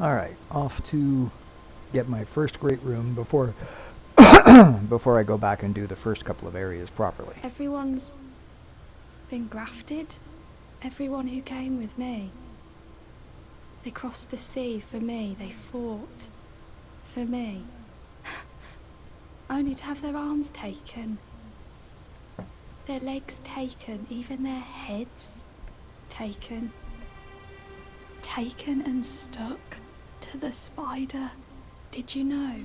Alright, off to get my first great room before before I go back and do the first couple of areas properly. Everyone's been grafted. Everyone who came with me. They crossed the sea for me. They fought for me. Only to have their arms taken. Their legs taken. Even their heads taken. Taken and stuck to the spider. Did you know?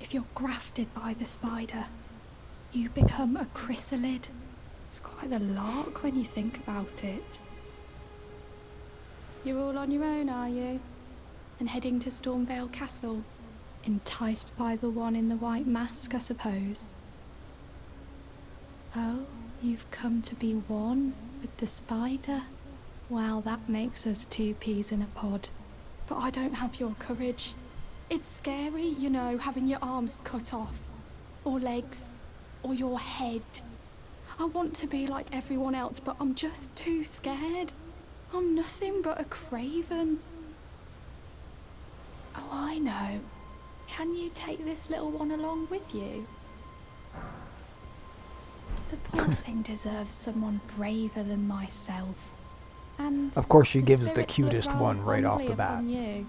If you're grafted by the spider, you become a chrysalid. It's quite the lark when you think about it. You're all on your own, are you? And heading to Stormveil Castle? Enticed by the one in the white mask, I suppose. Oh, you've come to be one with the spider? Well, that makes us two peas in a pod. But I don't have your courage. It's scary, you know, having your arms cut off. Or legs. Or your head. I want to be like everyone else, but I'm just too scared. I'm nothing but a craven. Oh, I know. Can you take this little one along with you? The poor thing deserves someone braver than myself. And of course, she gives the spirits cutest look one rather right off fondly the bat. upon you.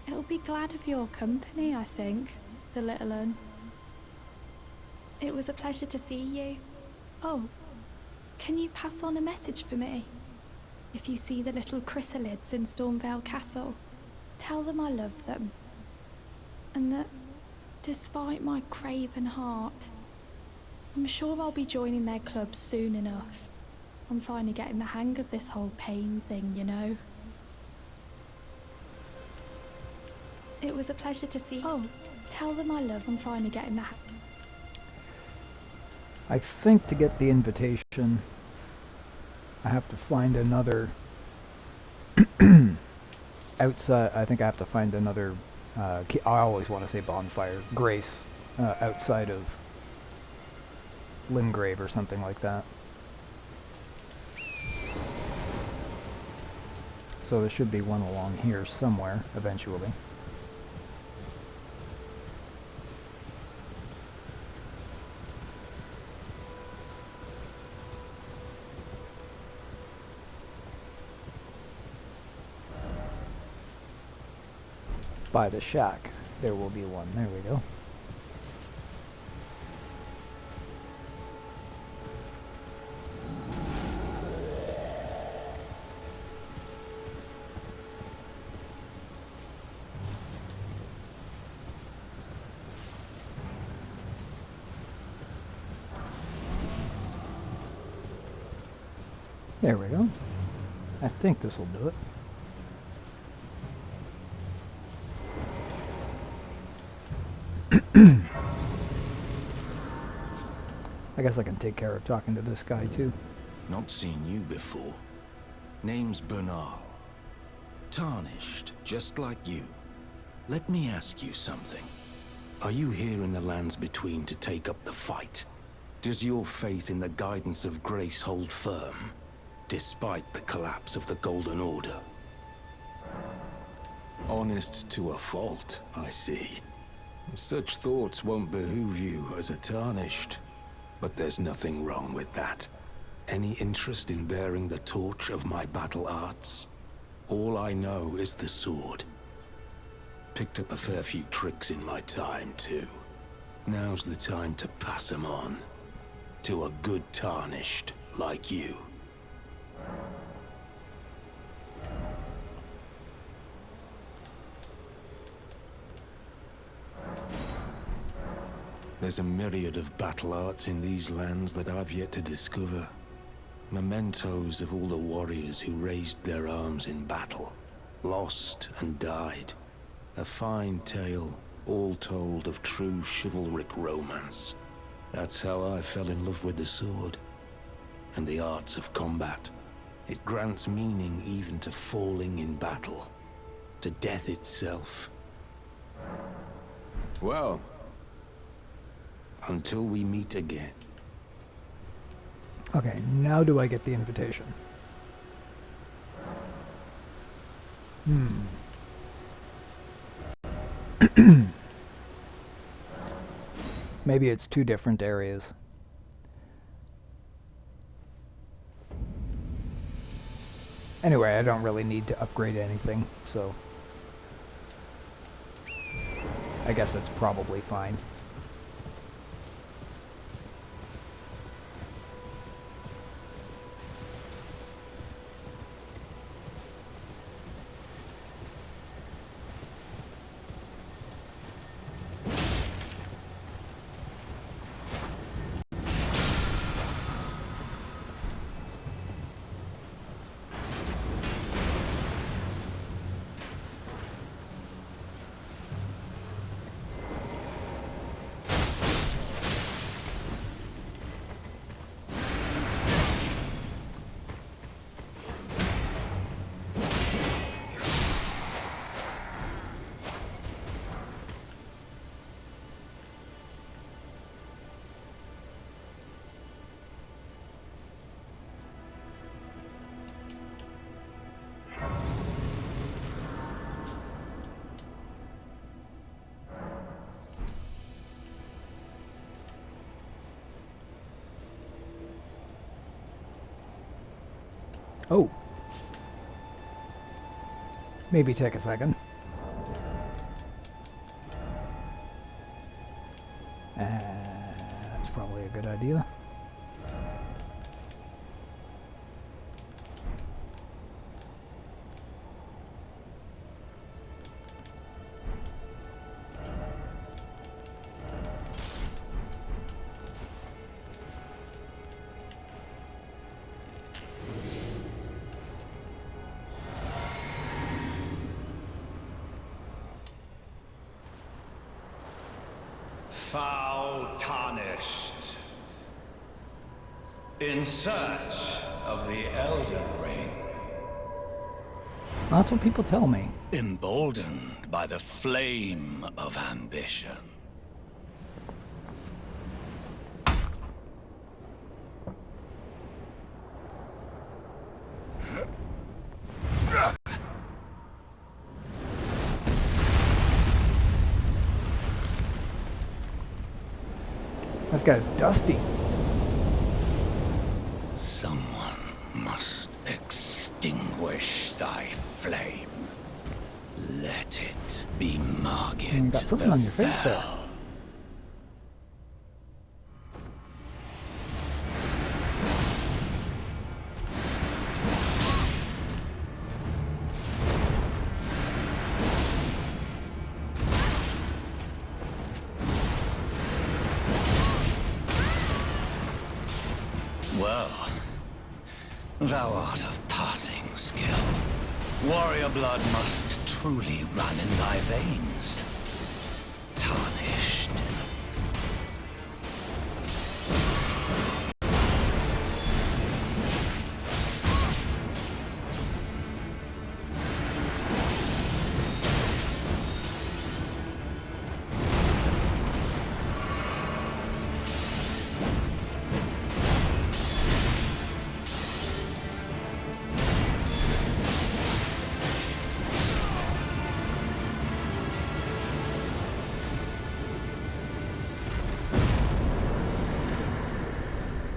It'll be glad of your company, I think, the little un. It was a pleasure to see you. Oh, can you pass on a message for me? If you see the little chrysalids in Stormveil Castle, tell them I love them. And that, despite my craven heart, I'm sure I'll be joining their club soon enough. I'm finally getting the hang of this whole pain thing, you know. It was a pleasure to see you. Oh, tell them I love. I'm finally getting the hang. I think to get the invitation, I have to find another outside. I think I have to find another. I always want to say bonfire, grace, outside of Limgrave or something like that. So there should be one along here somewhere eventually. By the shack, there will be one. There we go. There we go. I think this will do it. I guess I can take care of talking to this guy too. Not seen you before. Name's Bernal. Tarnished, just like you. Let me ask you something. Are you here in the lands between to take up the fight? Does your faith in the guidance of grace hold firm, despite the collapse of the Golden Order? Honest to a fault, I see. Such thoughts won't behoove you as a Tarnished. But there's nothing wrong with that. Any interest in bearing the torch of my battle arts? All I know is the sword. Picked up a fair few tricks in my time, too. Now's the time to pass them on. To a good Tarnished like you. There's a myriad of battle arts in these lands that I've yet to discover. Mementos of all the warriors who raised their arms in battle, lost and died. A fine tale, all told of true chivalric romance. That's how I fell in love with the sword, and the arts of combat. It grants meaning even to falling in battle, to death itself. Well, until we meet again. Okay, now do I get the invitation? Maybe it's two different areas. Anyway, I don't really need to upgrade anything, so I guess it's probably fine. Oh. Maybe take a second. That's probably a good idea. Foul tarnished. In search of the Elden Ring. That's what people tell me. Emboldened by the flame of ambition. This guy's dusty. Someone must extinguish thy flame. Let it be Margit. You got something on your face there. Fell. Well, thou art of passing skill. Warrior blood must truly run in thy veins. Tarnished.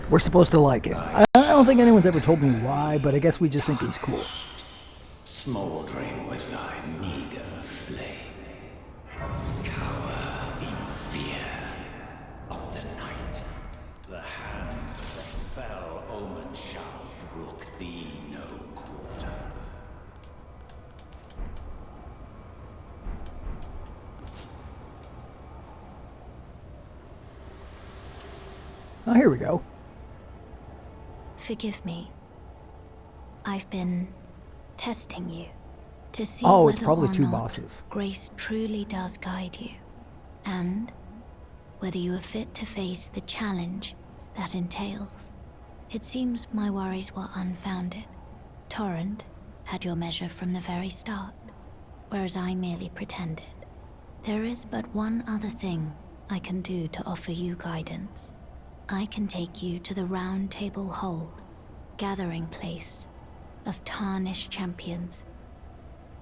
We're supposed to like it. I don't think anyone's ever told me why, but I guess we just think he's cool. Smoldering with thy meager flame. Cower in fear of the night. The hands of the fell omen shall brook thee no quarter. Oh, here we go. Forgive me. I've been testing you to see Oh, it's whether probably or two not bosses. grace truly does guide you, and whether you are fit to face the challenge that entails. It seems my worries were unfounded. Torrent had your measure from the very start, whereas I merely pretended. There is but one other thing I can do to offer you guidance. I can take you to the Round Table Hold, gathering place of tarnished champions,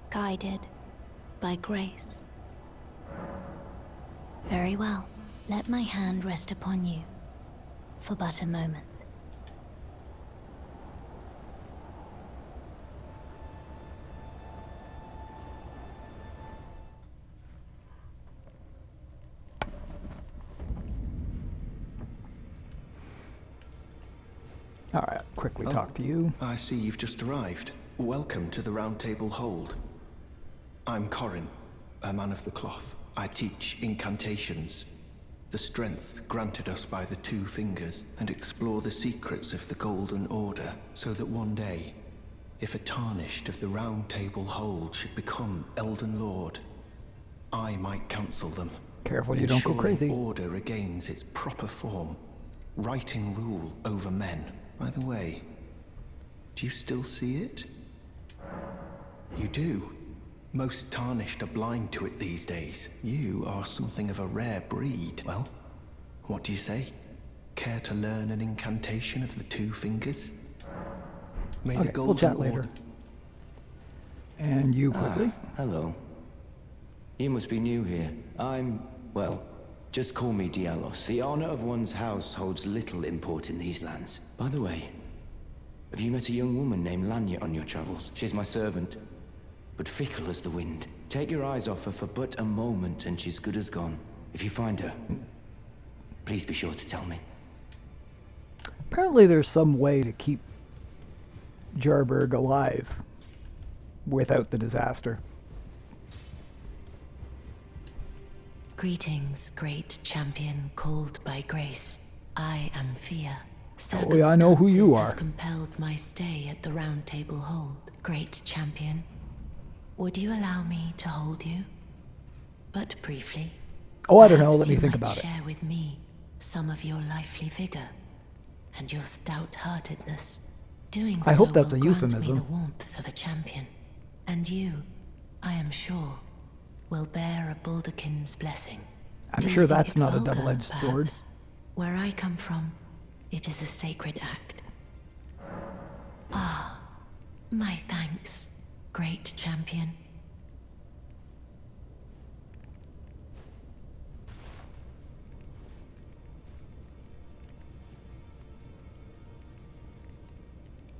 guided by grace. Very well. Let my hand rest upon you for but a moment. All right, quickly talk to you. I see you've just arrived. Welcome to the Round Table Hold. I'm Corin, a man of the cloth. I teach incantations, the strength granted us by the Two Fingers, and explore the secrets of the Golden Order, so that one day, if a Tarnished of the Round Table Hold should become Elden Lord, I might counsel them. Careful you don't go ensuring crazy. Order regains its proper form, righting rule over men. By the way, do you still see it? You do. Most Tarnished are blind to it these days. You are something of a rare breed. Well, what do you say? Care to learn an incantation of the Two Fingers? May the Okay, Golden we'll chat Order... later. And you quickly? Hello. You must be new here. Well, just call me Dialos. The honor of one's house holds little import in these lands. By the way, have you met a young woman named Lanya on your travels? She's my servant, but fickle as the wind. Take your eyes off her for but a moment and she's good as gone. If you find her, please be sure to tell me. Apparently there's some way to keep Jarberg alive without the disaster. Greetings, great champion called by grace. I am Fia. Oh, yeah, I know who you are. Have compelled my stay at the Round Table Hold. Great champion, would you allow me to hold you? But briefly. Oh, I don't know. Perhaps Let me you think might about it. share with me some of your lively vigor and your stout-heartedness. Doing I so hope that's will a grant euphemism. me the warmth of a champion. And you, I am sure, will bear a Baldakin's blessing. I'm Do you sure think that's it not a vulgar, double-edged sword. perhaps? Where I come from, it is a sacred act. Ah, my thanks, great champion.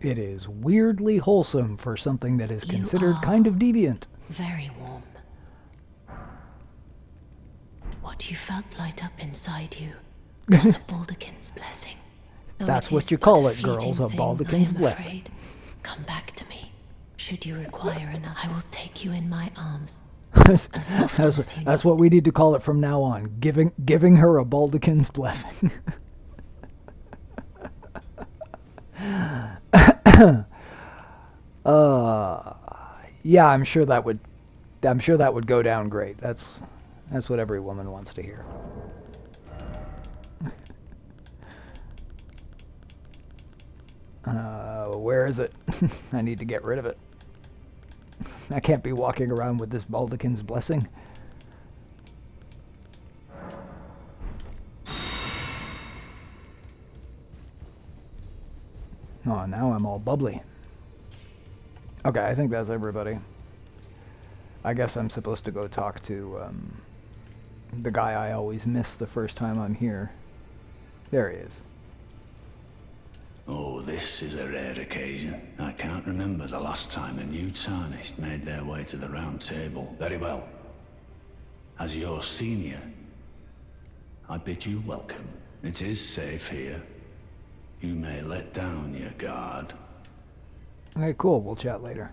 It is weirdly wholesome for something that is You considered are kind of deviant. Very warm. What you felt light up inside you was a Baldakin's blessing. Though That's it what is you but call it, fleeting girls, a thing, Baldakin's I am blessing. afraid. Come back to me. Should you require another, I will take you in my arms. As often as you That's need. what we need to call it from now on. Giving her a Baldakin's blessing. Yeah, I'm sure that would go down great. That's what every woman wants to hear. Where is it? I need to get rid of it. I can't be walking around with this Baldakin's blessing. Oh, now I'm all bubbly. Okay, I think that's everybody. I guess I'm supposed to go talk to the guy I always miss the first time I'm here. There he is. Oh, this is a rare occasion. I can't remember the last time a new Tarnished made their way to the Round Table. Very well. As your senior, I bid you welcome. It is safe here. You may let down your guard. Okay, cool. We'll chat later.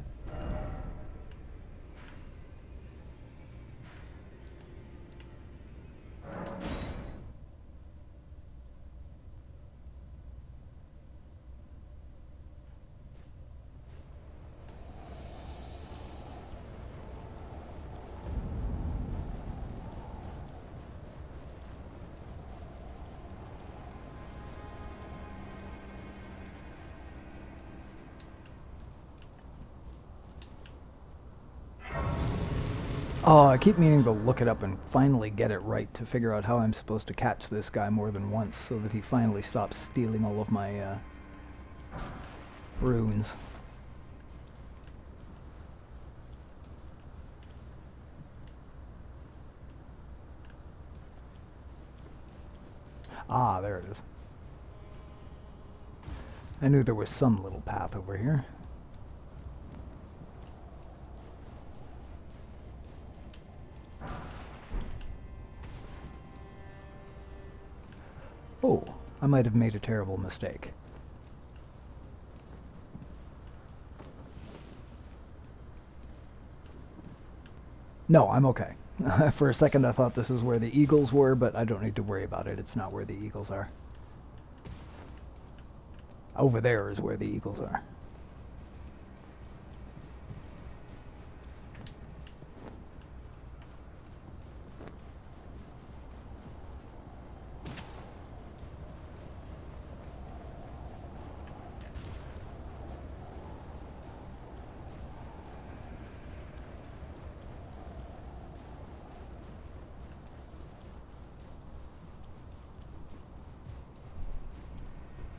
Oh, I keep meaning to look it up and finally get it right to figure out how I'm supposed to catch this guy more than once so that he finally stops stealing all of my runes. Ah, there it is. I knew there was some little path over here. Oh, I might have made a terrible mistake. No, I'm okay. For a second I thought this is where the eagles were, but I don't need to worry about it. It's not where the eagles are. Over there is where the eagles are.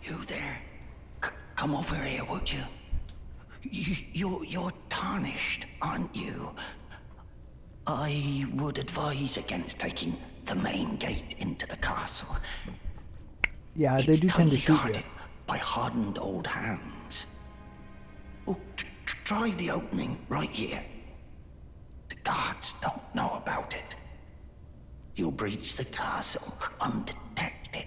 You there? Come over here, would you? You're tarnished, aren't you? I would advise against taking the main gate into the castle. Yeah, they do tend to shoot you. Guarded by hardened old hands. Oh, try the opening right here. The guards don't know about it. You'll breach the castle undetected.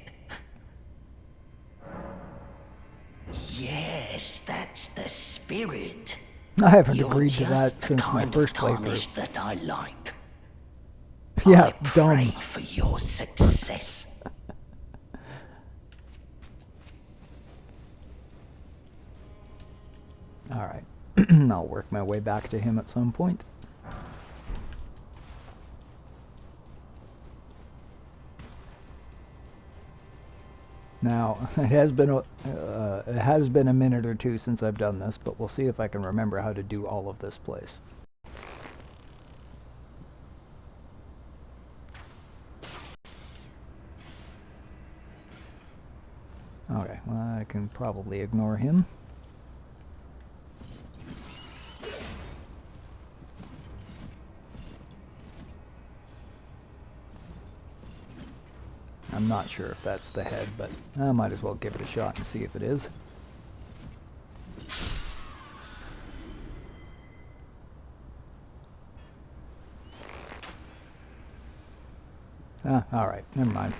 Yes, that's the spirit. I haven't You're agreed to just that the since my kind first of tarnish playthrough. that I like. Yeah, I dumb. pray for your success. Alright. I'll work my way back to him at some point. Now, it has been a minute or two since I've done this, but we'll see if I can remember how to do all of this place. Okay, well, I can probably ignore him. I'm not sure if that's the head, but I might as well give it a shot and see if it is. Ah, alright, never mind.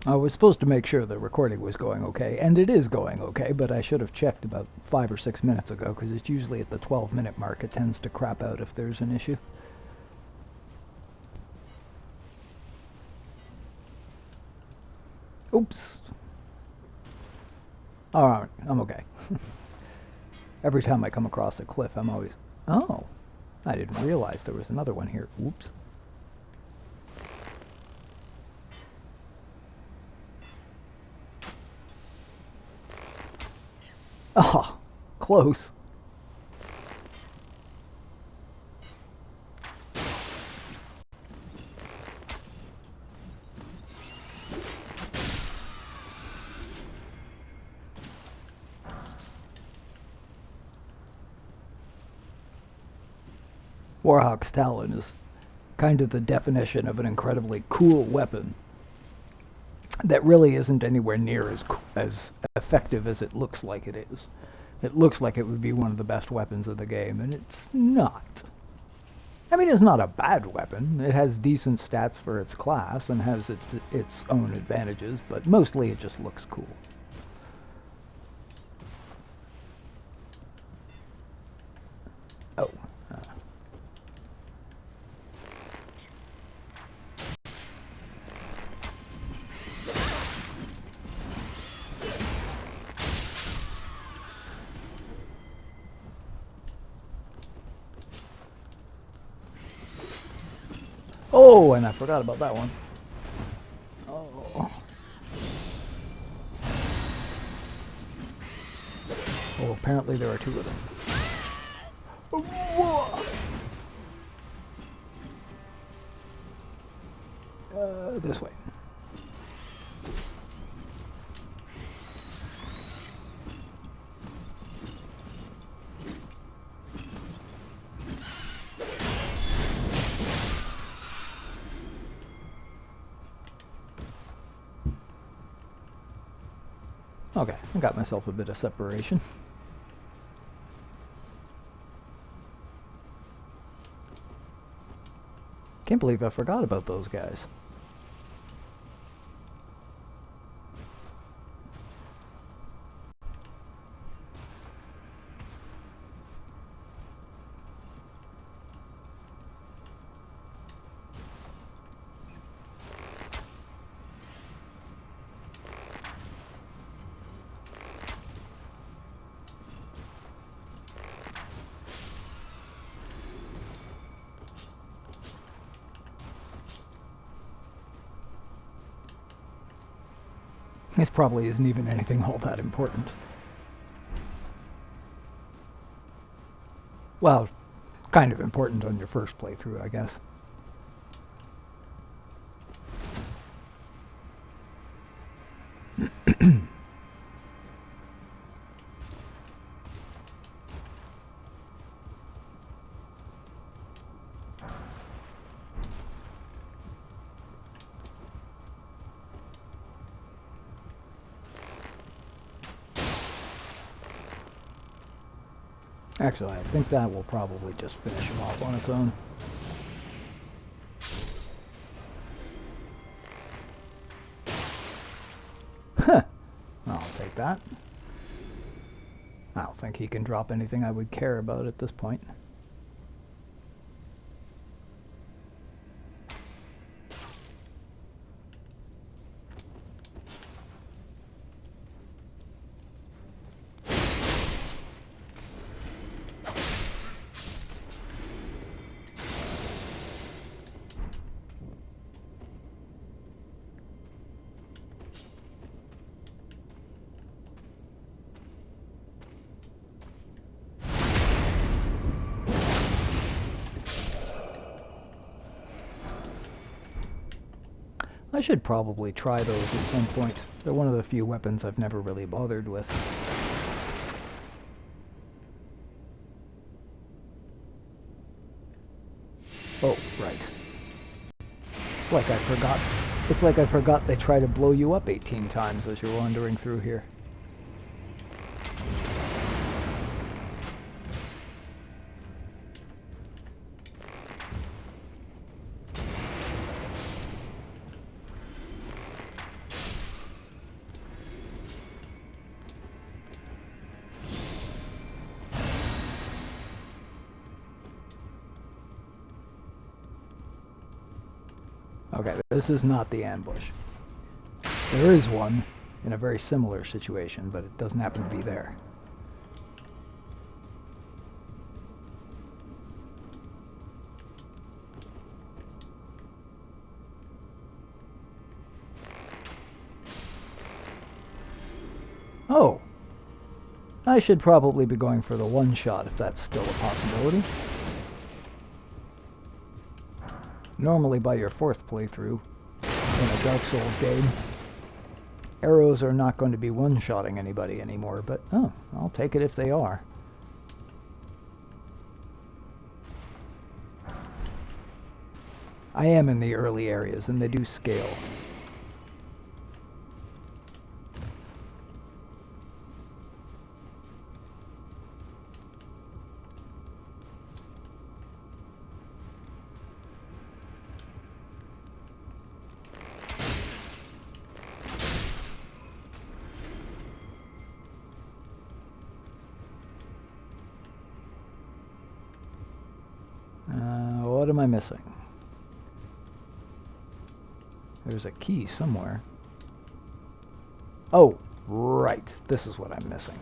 I was supposed to make sure the recording was going okay, and it is going okay, but I should have checked about 5 or 6 minutes ago, because it's usually at the 12-minute mark it tends to crap out if there's an issue. Oops. Alright, I'm okay. Every time I come across a cliff, I'm always... Oh, I didn't realize there was another one here. Oops. Oh, close. Warhawk's Talon is kind of the definition of an incredibly cool weapon that really isn't anywhere near as effective as it looks like it is. It looks like it would be one of the best weapons of the game, and it's not. I mean, it's not a bad weapon. It has decent stats for its class and has its own advantages, but mostly it just looks cool. Oh, and I forgot about that one. Oh. Oh, apparently there are two of them. This way. Okay, I got myself a bit of separation. Can't believe I forgot about those guys. This probably isn't even anything all that important. Well, kind of important on your first playthrough, I guess. Actually, I think that will probably just finish him off on its own. Huh. I'll take that. I don't think he can drop anything I would care about at this point. I should probably try those at some point. They're one of the few weapons I've never really bothered with. Oh, right. It's like I forgot they try to blow you up 18 times as you're wandering through here. Okay, this is not the ambush. There is one in a very similar situation, but it doesn't happen to be there. Oh! I should probably be going for the one-shot if that's still a possibility. Normally by your fourth playthrough in a Dark Souls game, arrows are not going to be one-shotting anybody anymore, but oh, I'll take it if they are. I am in the early areas and they do scale. What am I missing? There's a key somewhere. Oh, right. This is what I'm missing.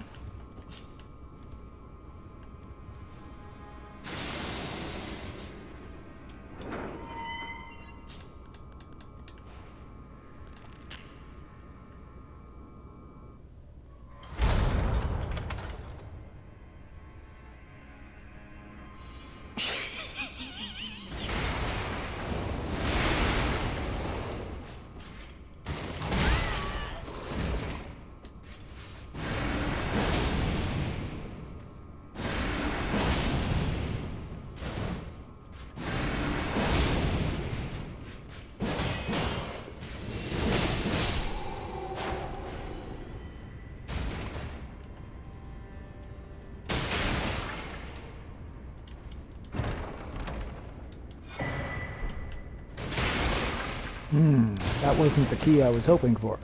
That wasn't the key I was hoping for.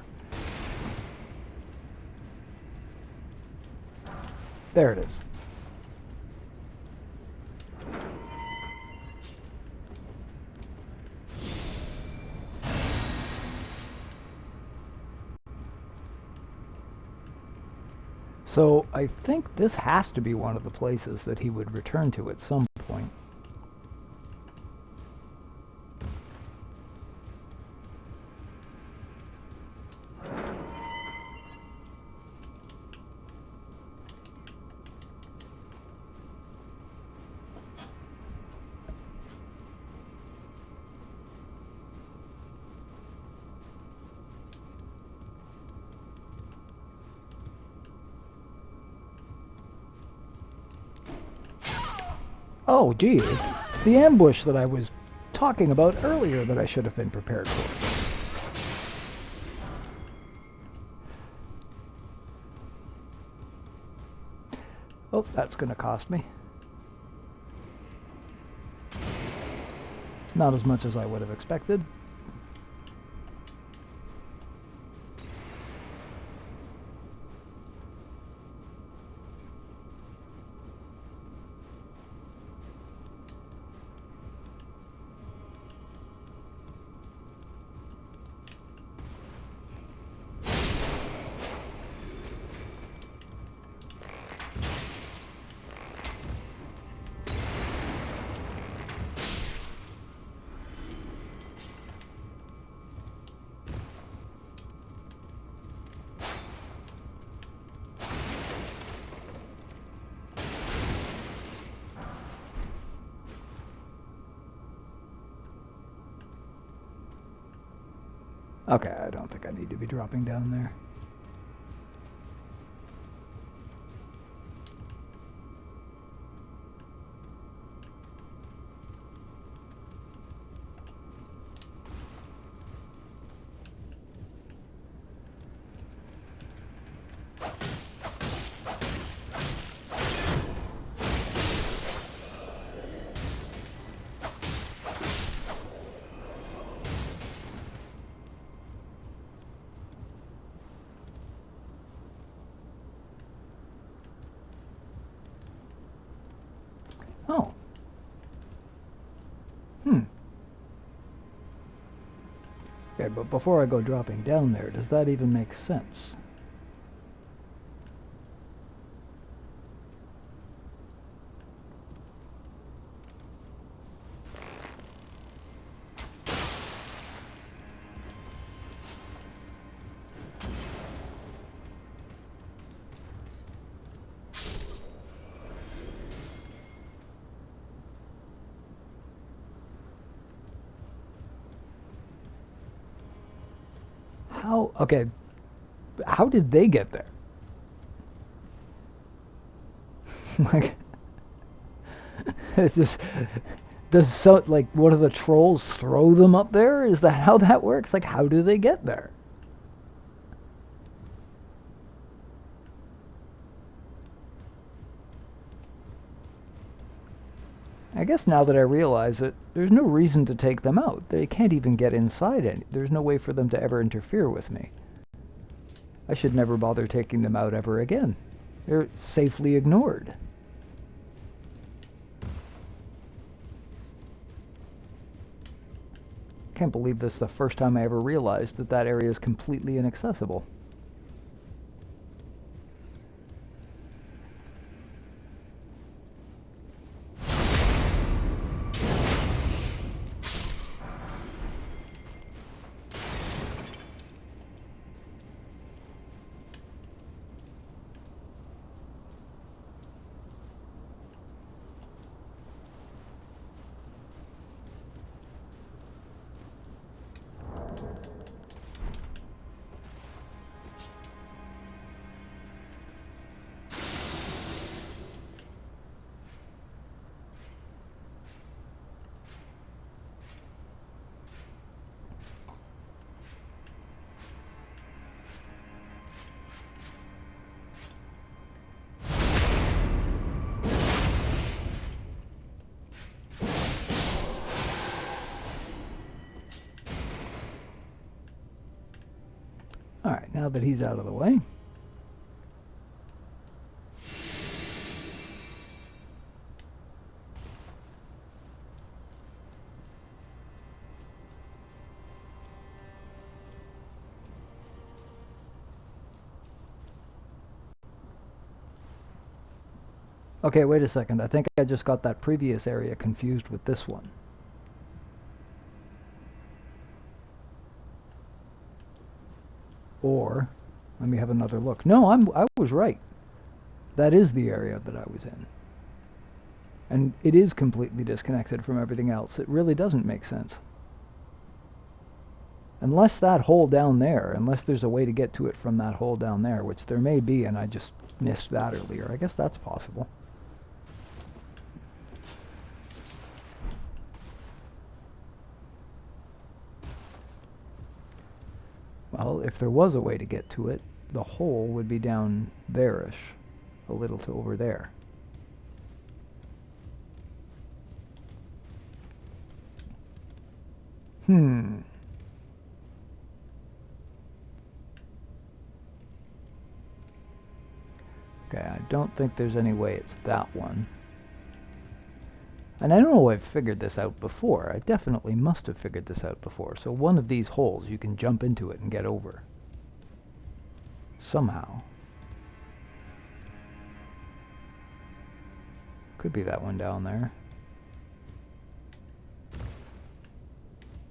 There it is. So I think this has to be one of the places that he would return to at some point. Oh, gee, it's the ambush that I was talking about earlier that I should have been prepared for. Oh, that's going to cost me. Not as much as I would have expected. Okay, I don't think I need to be dropping down there. Oh. Okay, but before I go dropping down there, does that even make sense? How? Okay. How did they get there? Like, it's just does so like one of the trolls throw them up there? Is that how that works? Like, how do they get there? I guess now that I realize it, there's no reason to take them out. They can't even get inside any. There's no way for them to ever interfere with me. I should never bother taking them out ever again. They're safely ignored. Can't believe this is the first time I ever realized that that area is completely inaccessible. Alright, now that he's out of the way. Okay, wait a second. I think I just got that previous area confused with this one. Or, let me have another look. No, I was right. That is the area that I was in. And it is completely disconnected from everything else. It really doesn't make sense. Unless that hole down there, unless there's a way to get to it from that hole down there, which there may be, and I just missed that earlier. I guess that's possible. Well, if there was a way to get to it, the hole would be down there-ish, a little to over there. Okay, I don't think there's any way it's that one. And I know I've figured this out before. I definitely must have figured this out before. So one of these holes, you can jump into it and get over. Somehow. Could be that one down there.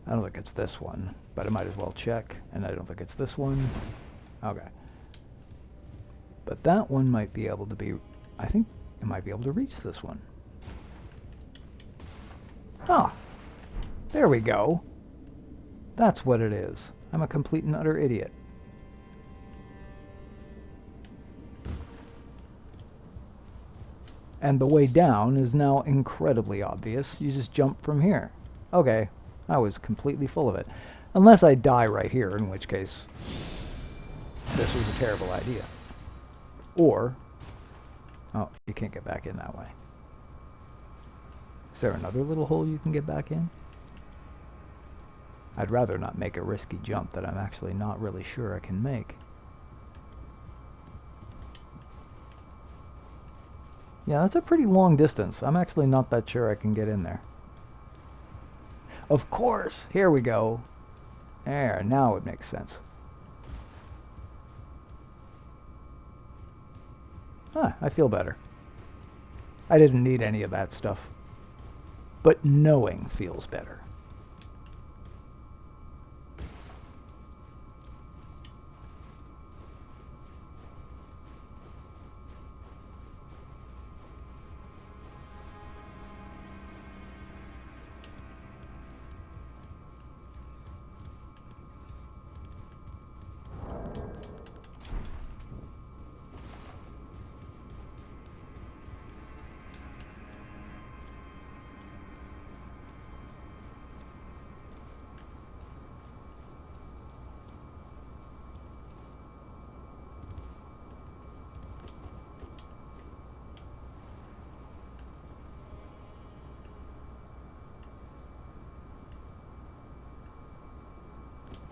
I don't think it's this one, but I might as well check. And I don't think it's this one. Okay. But that one might be able to be... I think it might be able to reach this one. Ah, there we go. That's what it is. I'm a complete and utter idiot. And the way down is now incredibly obvious. You just jump from here. Okay, I was completely full of it. Unless I die right here, in which case this was a terrible idea. Or, oh, you can't get back in that way. Is there another little hole you can get back in? I'd rather not make a risky jump that I'm actually not really sure I can make. Yeah, that's a pretty long distance. I'm actually not that sure I can get in there. Of course! Here we go. There, now it makes sense. Ah, I feel better. I didn't need any of that stuff. But knowing feels better.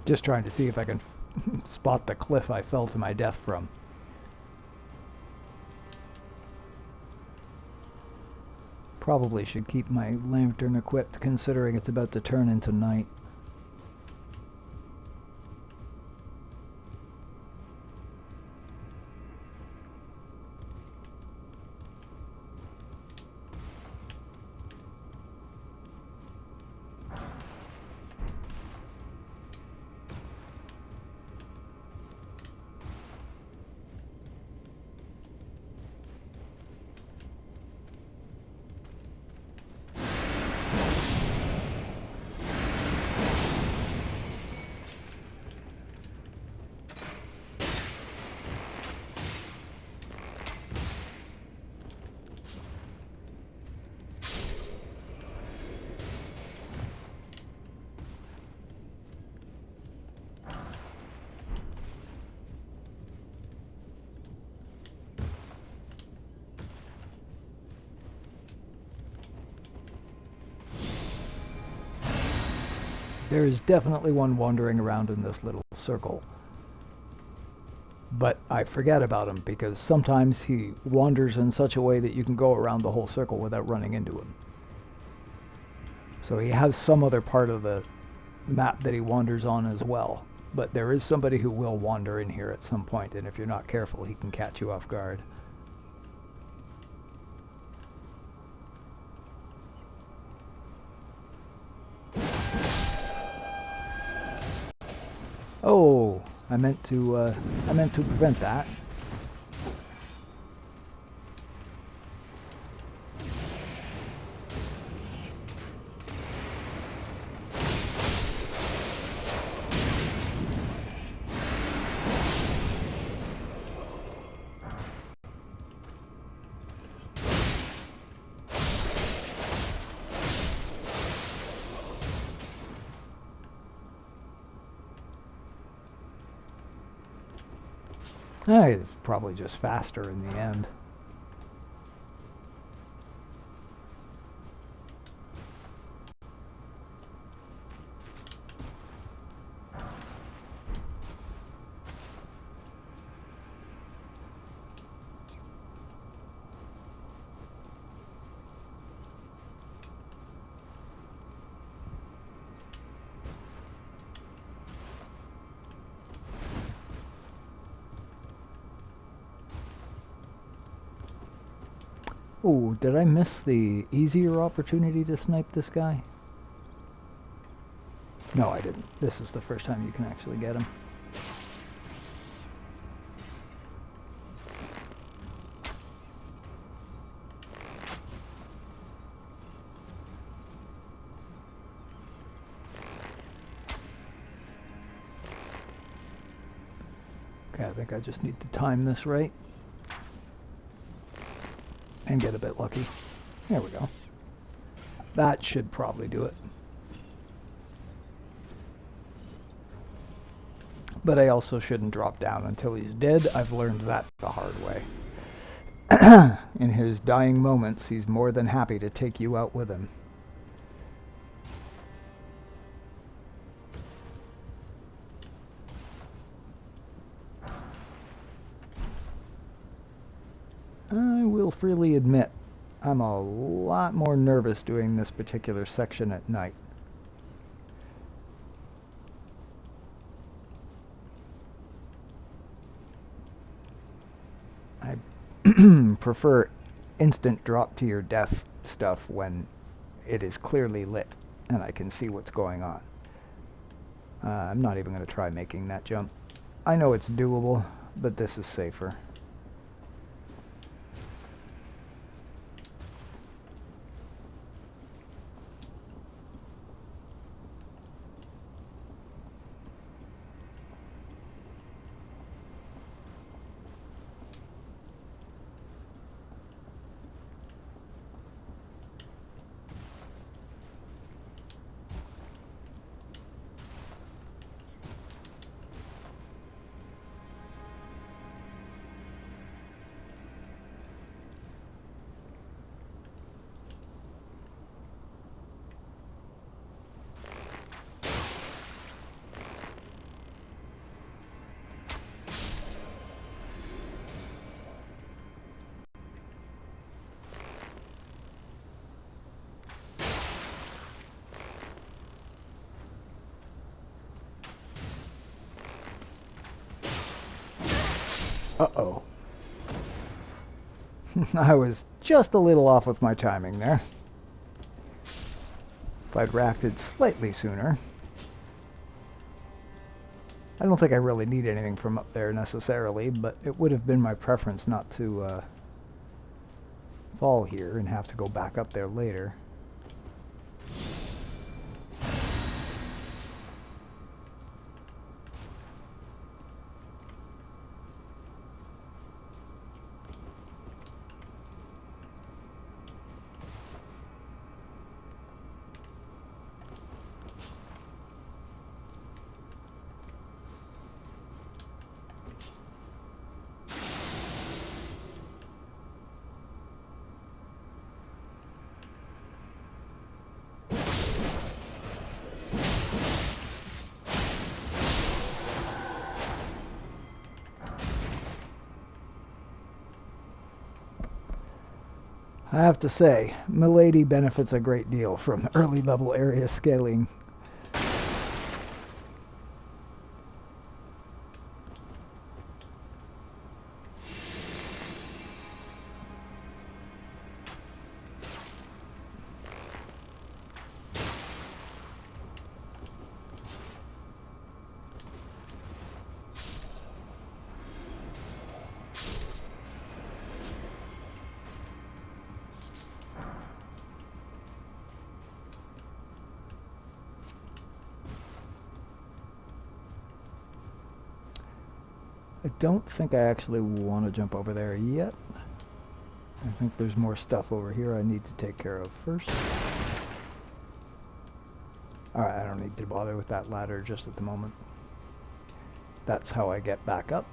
Just trying to see if I can spot the cliff I fell to my death from. Probably should keep my lantern equipped, considering it's about to turn into night. There is definitely one wandering around in this little circle. but I forget about him because sometimes he wanders in such a way that you can go around the whole circle without running into him. So he has some other part of the map that he wanders on as well. But there is somebody who will wander in here at some point, and if you're not careful, he can catch you off guard. Oh, I meant to prevent that. It's probably just faster in the end. Oh, did I miss the easier opportunity to snipe this guy? No, I didn't. This is the first time you can actually get him. Okay, I think I just need to time this right. And get a bit lucky. There we go. That should probably do it. But I also shouldn't drop down until he's dead. I've learned that the hard way. In his dying moments, he's more than happy to take you out with him. I will freely admit, I'm a lot more nervous doing this particular section at night. I prefer instant drop to your death stuff when it is clearly lit and I can see what's going on. I'm not even going to try making that jump. I know it's doable, but this is safer. Uh-oh. I was just a little off with my timing there. If I'd reacted slightly sooner. I don't think I really need anything from up there necessarily, but it would have been my preference not to fall here and have to go back up there later. I have to say, Milady benefits a great deal from early level area scaling. I don't think I actually want to jump over there yet. I think there's more stuff over here I need to take care of first. Alright, I don't need to bother with that ladder just at the moment. That's how I get back up.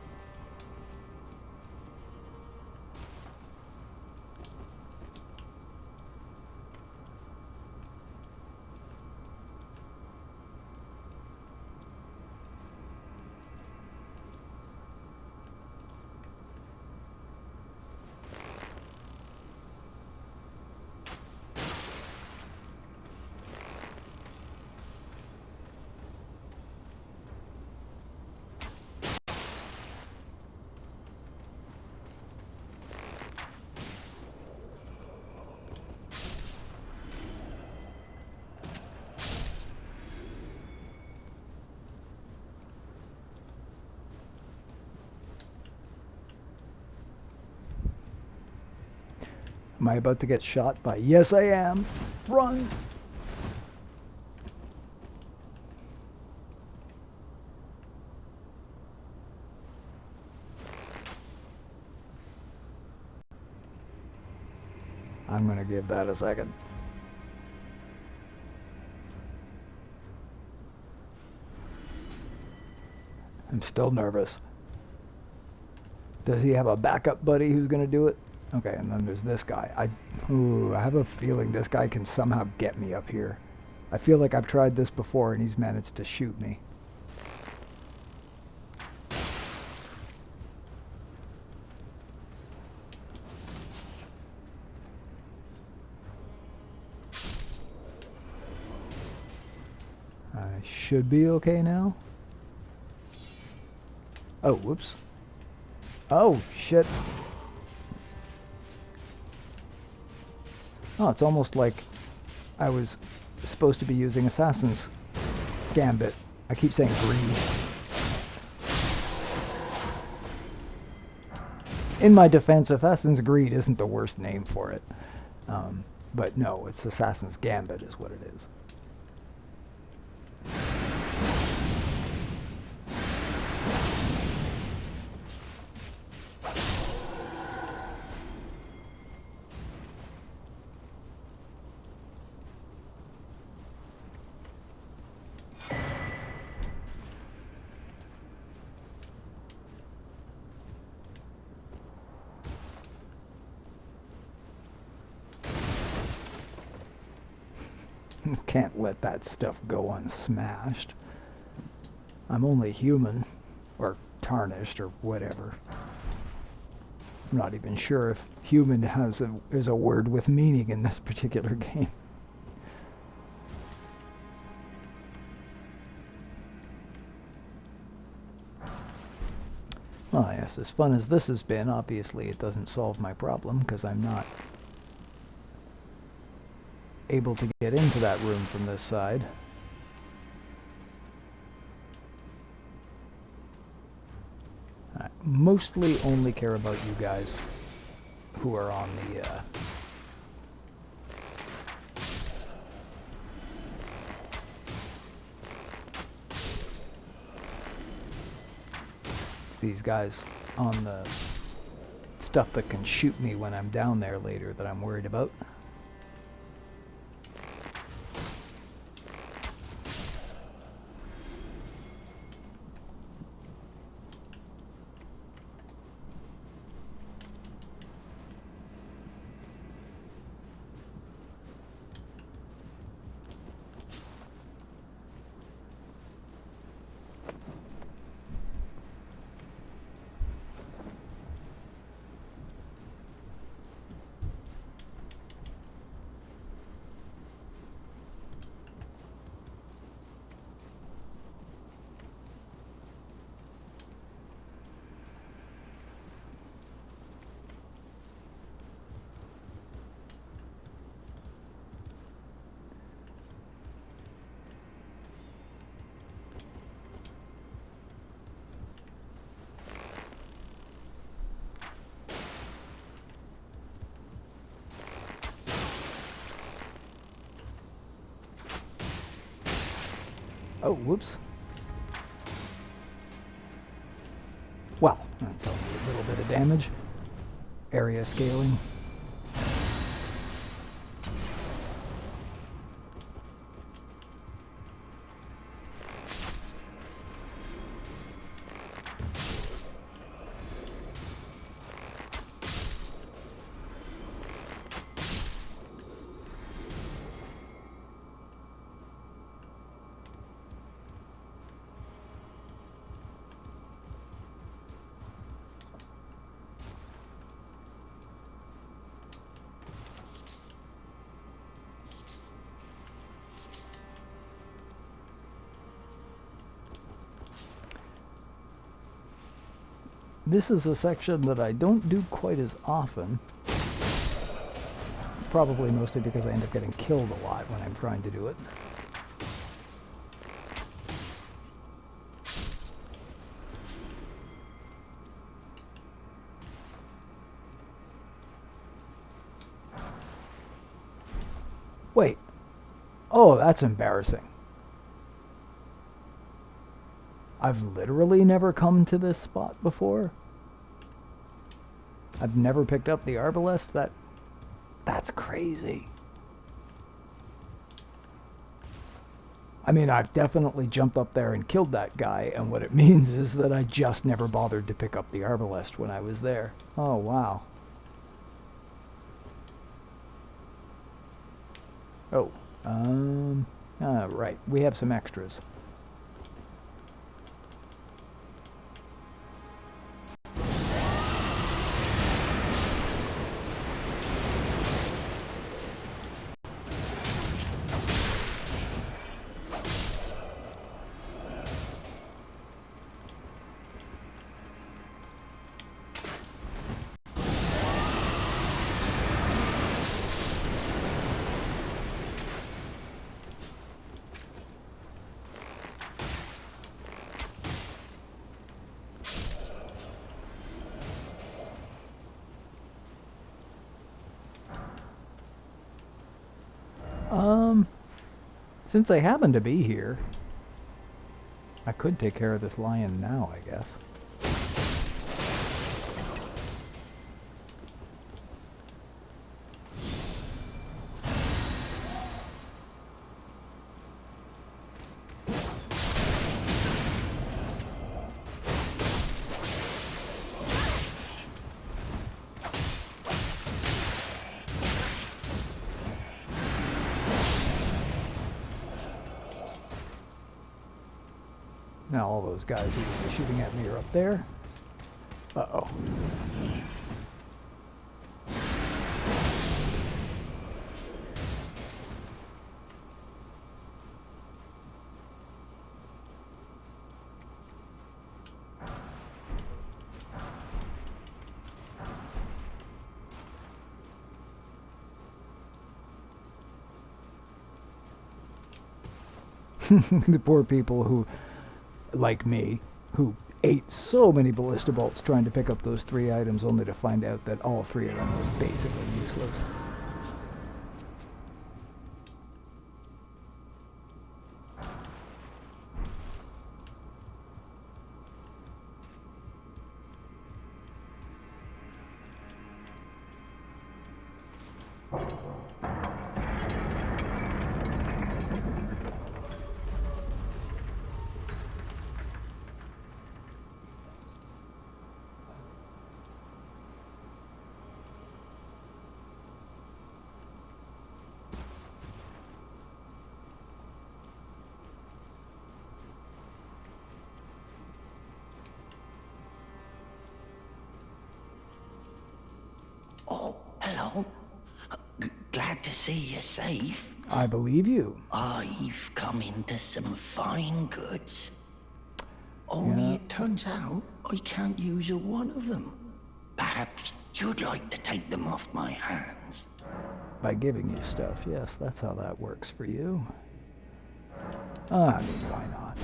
Am I about to get shot by? Yes, I am. Run! I'm gonna give that a second. I'm still nervous. Does he have a backup buddy who's gonna do it? Okay, and then there's this guy. I have a feeling this guy can somehow get me up here. I feel like I've tried this before and he's managed to shoot me. I should be okay now. Oh, whoops. Oh, shit. Oh, it's almost like I was supposed to be using Assassin's Gambit. I keep saying greed. In my defense, Assassin's Greed isn't the worst name for it. But no, it's Assassin's Gambit is what it is. Can't let that stuff go unsmashed. I'm only human, or tarnished, or whatever. I'm not even sure if human is a word with meaning in this particular game. Well, yes, as fun as this has been, obviously it doesn't solve my problem, because I'm not able to get into that room from this side. I mostly only care about you guys who are on the it's these guys on the stuff that can shoot me when I'm down there later that I'm worried about. Oh, whoops. Well, that's only a little bit of damage. Area scaling. This is a section that I don't do quite as often. Probably mostly because I end up getting killed a lot when I'm trying to do it. Wait. Oh, that's embarrassing. I've literally never come to this spot before. I've never picked up the arbalest. That's crazy. I mean, I've definitely jumped up there and killed that guy, and what it means is that I just never bothered to pick up the arbalest when I was there. Oh, wow. Oh, right. We have some extras. Since I happen to be here, I could take care of this lion now, I guess. Now all those guys who were shooting at me are up there. Uh-oh. The poor people who, like me, who ate so many ballista bolts trying to pick up those 3 items only to find out that all 3 of them were basically useless. Oh, hello. Glad to see you're safe. I believe you. I've come into some fine goods. Only it turns out I can't use a one of them. Perhaps you'd like to take them off my hands. By giving you stuff, yes, that's how that works for you. I mean, why not?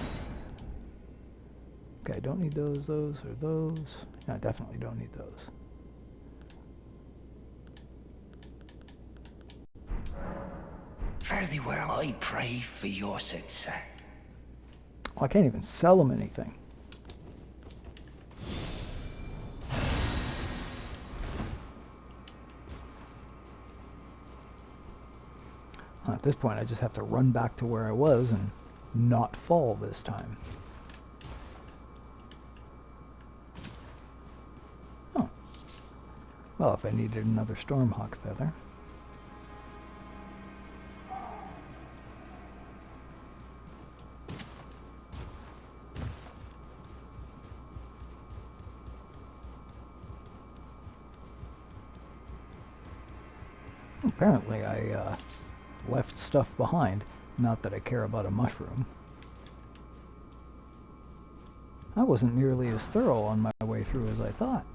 Okay, don't need those, or those. No, I definitely don't need those. Fare thee well. I pray for your success. Well, I can't even sell them anything. At this point, I just have to run back to where I was and not fall this time. Oh. Well, if I needed another Stormhawk feather. Apparently, I left stuff behind. Not that I care about a mushroom. I wasn't nearly as thorough on my way through as I thought.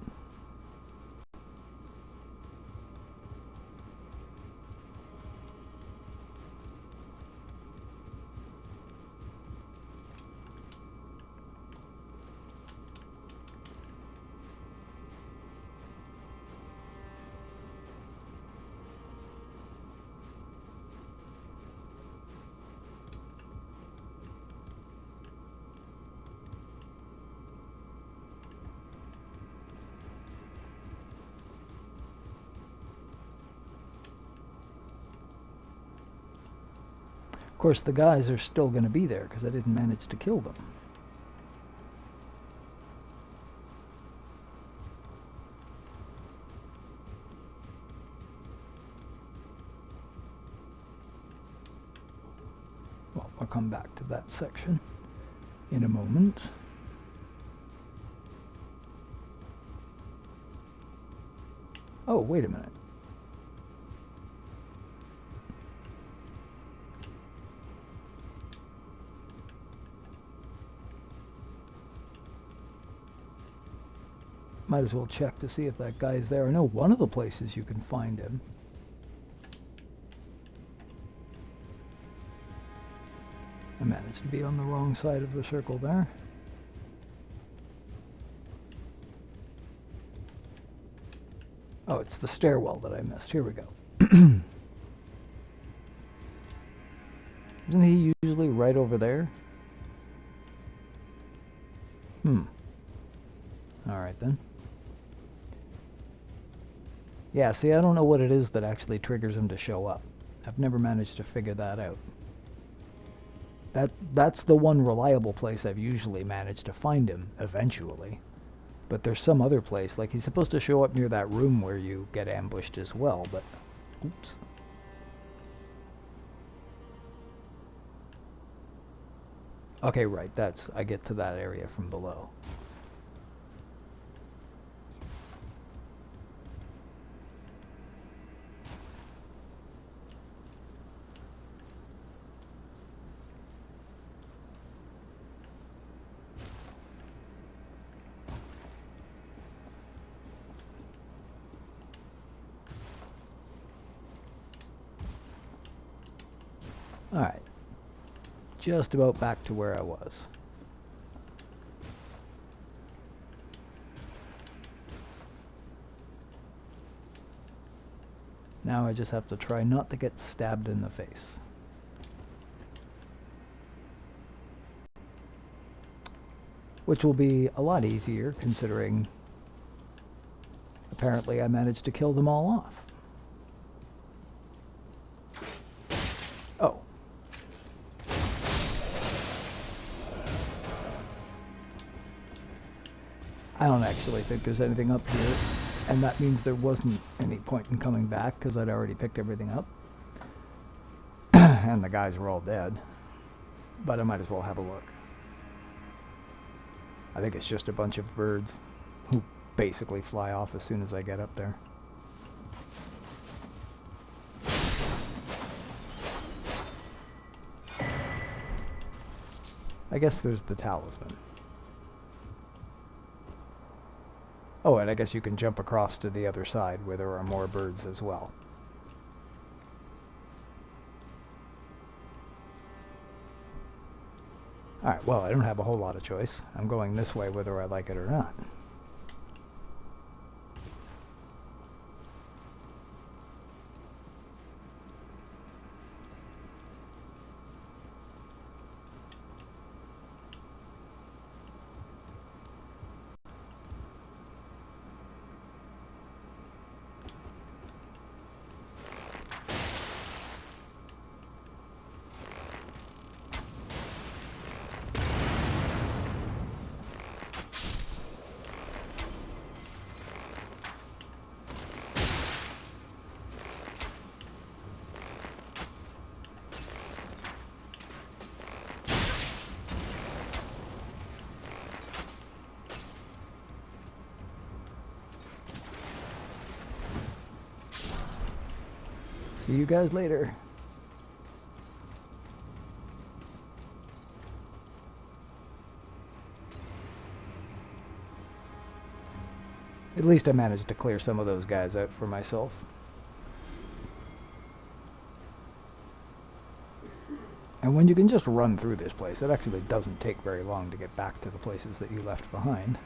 Of course, the guys are still going to be there because I didn't manage to kill them. Well, I'll come back to that section in a moment. Oh, wait a minute. Might as well check to see if that guy's there. I know one of the places you can find him. I managed to be on the wrong side of the circle there. Oh, it's the stairwell that I missed. Here we go. Isn't he usually right over there? Alright then. Yeah, see, I don't know what it is that actually triggers him to show up. I've never managed to figure that out. That's the one reliable place I've usually managed to find him, eventually. But there's some other place, like he's supposed to show up near that room where you get ambushed as well, but... Oops. Okay, right, I get to that area from below. Alright, just about back to where I was. Now I just have to try not to get stabbed in the face. Which will be a lot easier considering apparently I managed to kill them all off. Oh. I don't actually think there's anything up here, and that means there wasn't any point in coming back because I'd already picked everything up. And the guys were all dead. But I might as well have a look. I think it's just a bunch of birds who basically fly off as soon as I get up there. I guess there's the talisman. Oh, and I guess you can jump across to the other side where there are more birds as well. Alright, well, I don't have a whole lot of choice. I'm going this way whether I like it or not. See you guys later. At least I managed to clear some of those guys out for myself. And when you can just run through this place, it actually doesn't take very long to get back to the places that you left behind.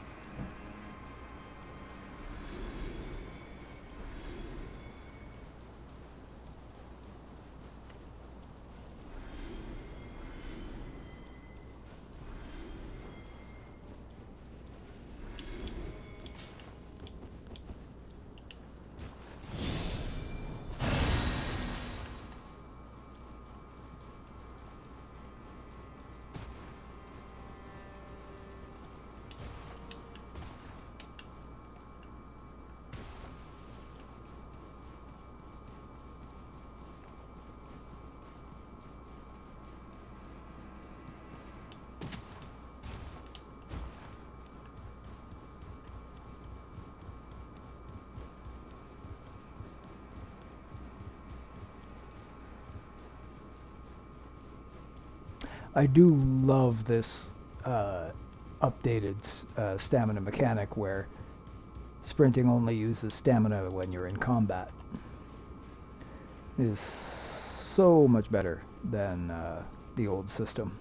I do love this updated stamina mechanic where sprinting only uses stamina when you're in combat. It is so much better than the old system.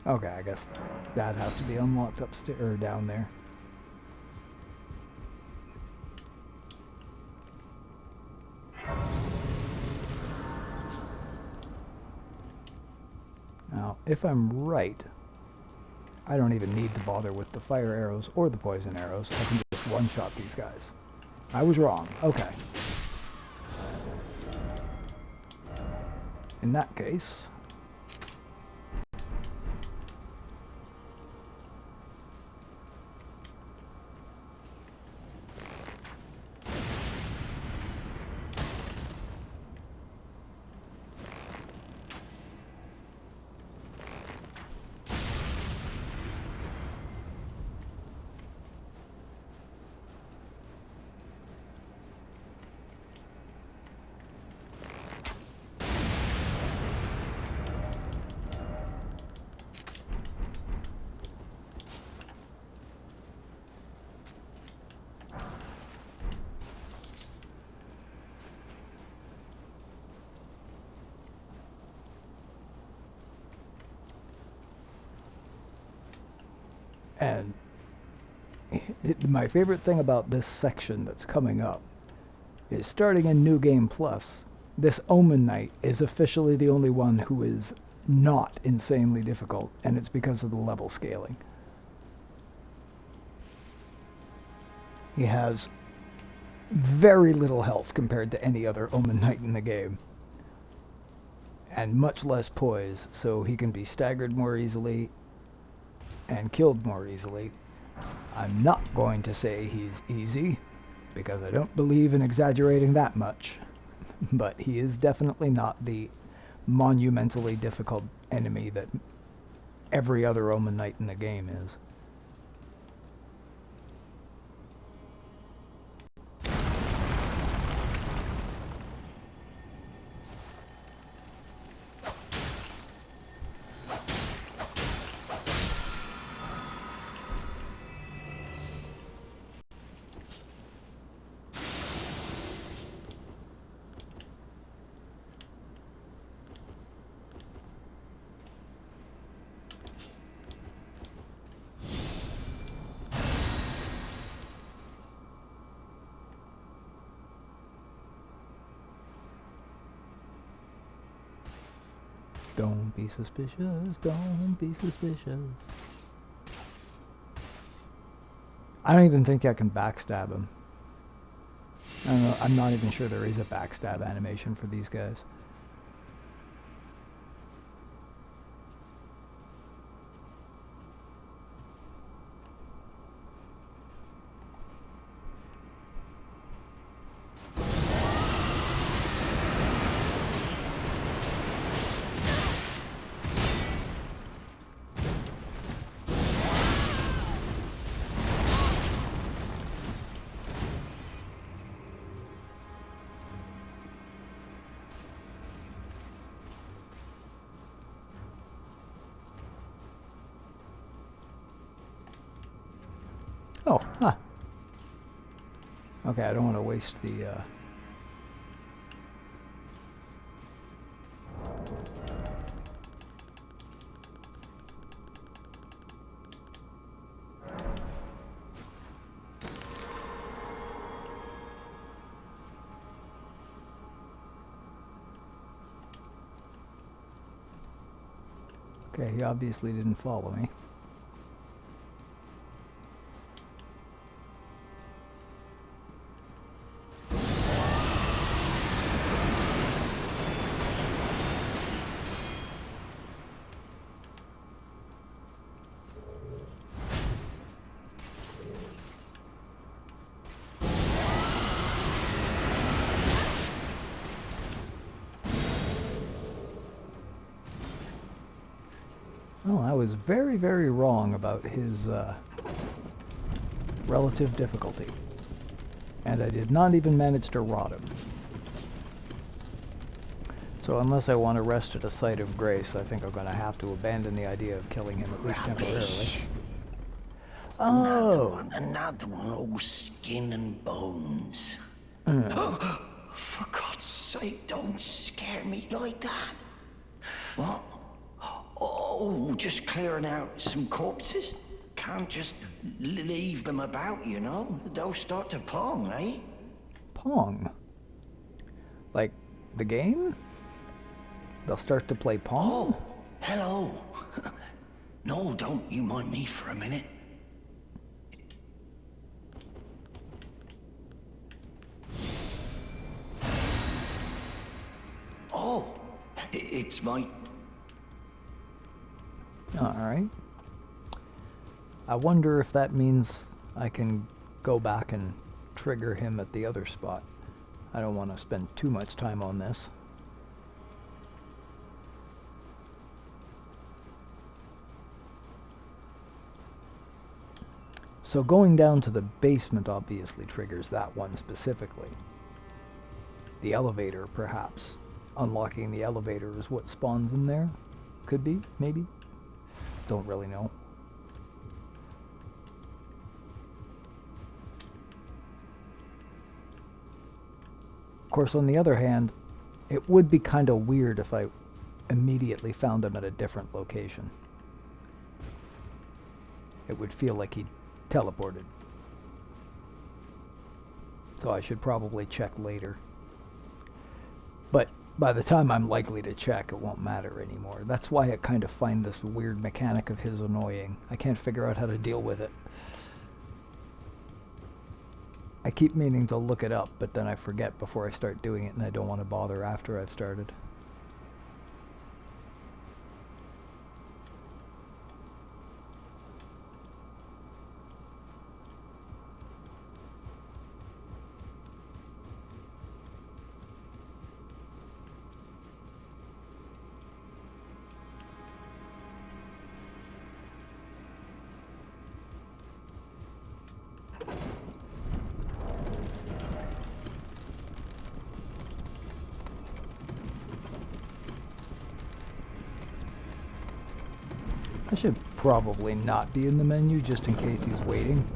Okay, I guess that has to be unlocked upstairs or down there. Now, if I'm right, I don't even need to bother with the fire arrows or the poison arrows. I can just one-shot these guys. I was wrong. Okay. In that case... And my favorite thing about this section that's coming up is starting in New Game Plus, this Omen Knight is officially the only one who is not insanely difficult, and it's because of the level scaling. He has very little health compared to any other Omen Knight in the game, and much less poise, so he can be staggered more easily and killed more easily. I'm not going to say he's easy, because I don't believe in exaggerating that much, but he is definitely not the monumentally difficult enemy that every other Omen Knight in the game is. Don't be suspicious, don't be suspicious. I don't even think I can backstab him. I don't know. I'm not even sure there is a backstab animation for these guys. Oh, huh. Okay, I don't want to waste the, Okay, he obviously didn't follow me. Well, I was very, very wrong about his relative difficulty. And I did not even manage to rot him. So unless I want to rest at a site of grace, I think I'm going to have to abandon the idea of killing him, at least temporarily. Oh! Another one, all skin and bones. For God's sake, don't scare me like that. What? Oh, just clearing out some corpses? Can't just leave them about, you know? They'll start to pong, eh? Pong? Like the game? They'll start to play Pong? Oh, hello. No, don't you mind me for a minute. Oh, it's my... Alright. I wonder if that means I can go back and trigger him at the other spot. I don't want to spend too much time on this. So going down to the basement obviously triggers that one specifically. The elevator, perhaps. Unlocking the elevator is what spawns in there. Could be, maybe. Don't really know. Of course, on the other hand, it would be kind of weird if I immediately found him at a different location. It would feel like he teleported. So I should probably check later. But by the time I'm likely to check, it won't matter anymore. That's why I kind of find this weird mechanic of his annoying. I can't figure out how to deal with it. I keep meaning to look it up, but then I forget before I start doing it, and I don't want to bother after I've started. I should probably not be in the menu just in case he's waiting.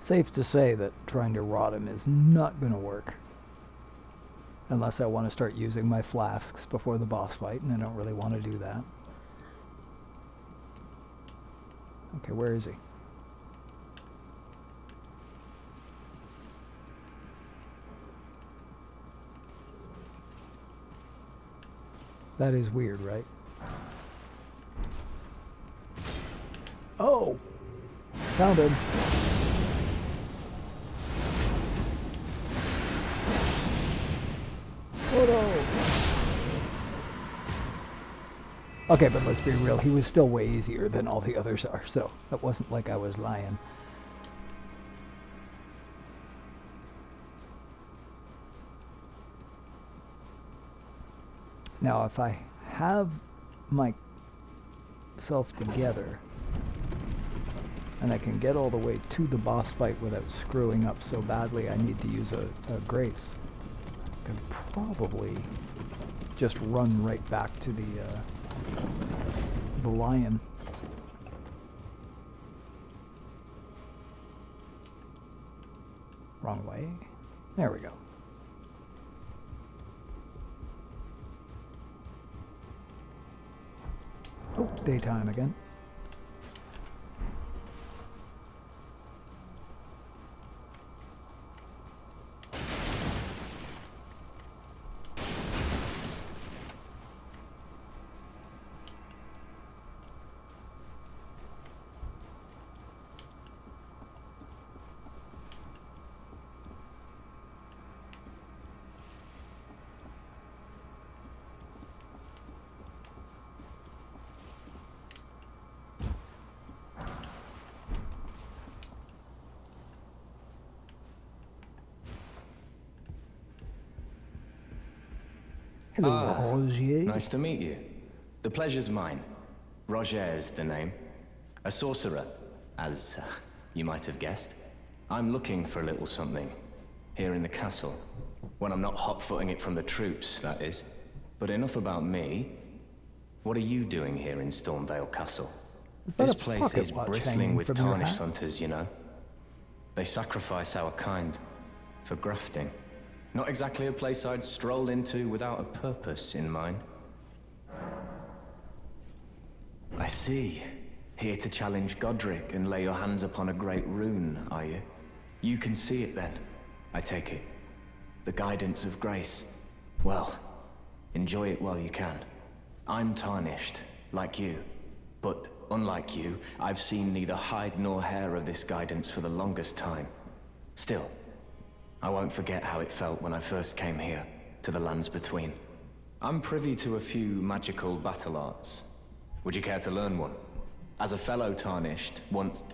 Safe to say that trying to rot him is not going to work. Unless I want to start using my flasks before the boss fight, and I don't really want to do that. Okay, where is he? That is weird, right? Oh! Found him. Oh no! Okay, but let's be real, he was still way easier than all the others are, so that wasn't like I was lying. Now, if I have myself together, and I can get all the way to the boss fight without screwing up so badly I need to use a grace, I can probably just run right back to the lion. Wrong way. There we go. Oh, daytime again. Hello, Roger. Nice to meet you. The pleasure's mine. Roger's the name. A sorcerer, as you might have guessed. I'm looking for a little something here in the castle. When I'm not hot-footing it from the troops, that is. But enough about me. What are you doing here in Stormveil Castle? This place is bristling with tarnished hunters, you know. They sacrifice our kind for grafting. Not exactly a place I'd stroll into without a purpose in mind. I see. Here to challenge Godric and lay your hands upon a great rune, are you? You can see it then, I take it. The guidance of grace. Well, enjoy it while you can. I'm tarnished, like you. But unlike you, I've seen neither hide nor hair of this guidance for the longest time. Still, I won't forget how it felt when I first came here, to the lands between. I'm privy to a few magical battle arts. Would you care to learn one? As a fellow tarnished, once...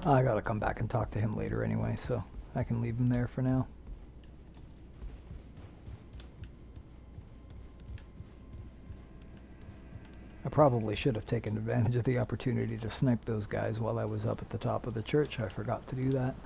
I gotta come back and talk to him later anyway, so I can leave him there for now. I probably should have taken advantage of the opportunity to snipe those guys while I was up at the top of the church. I forgot to do that.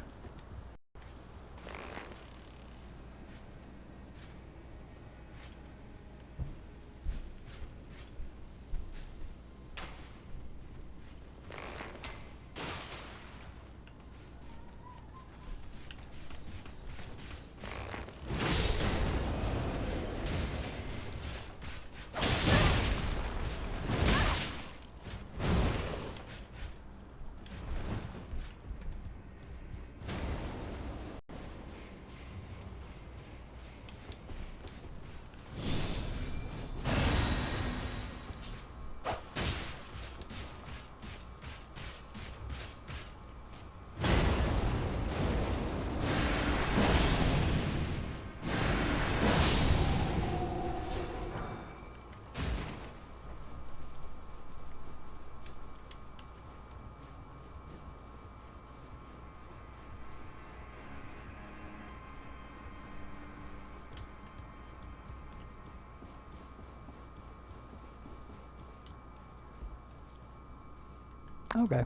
Okay.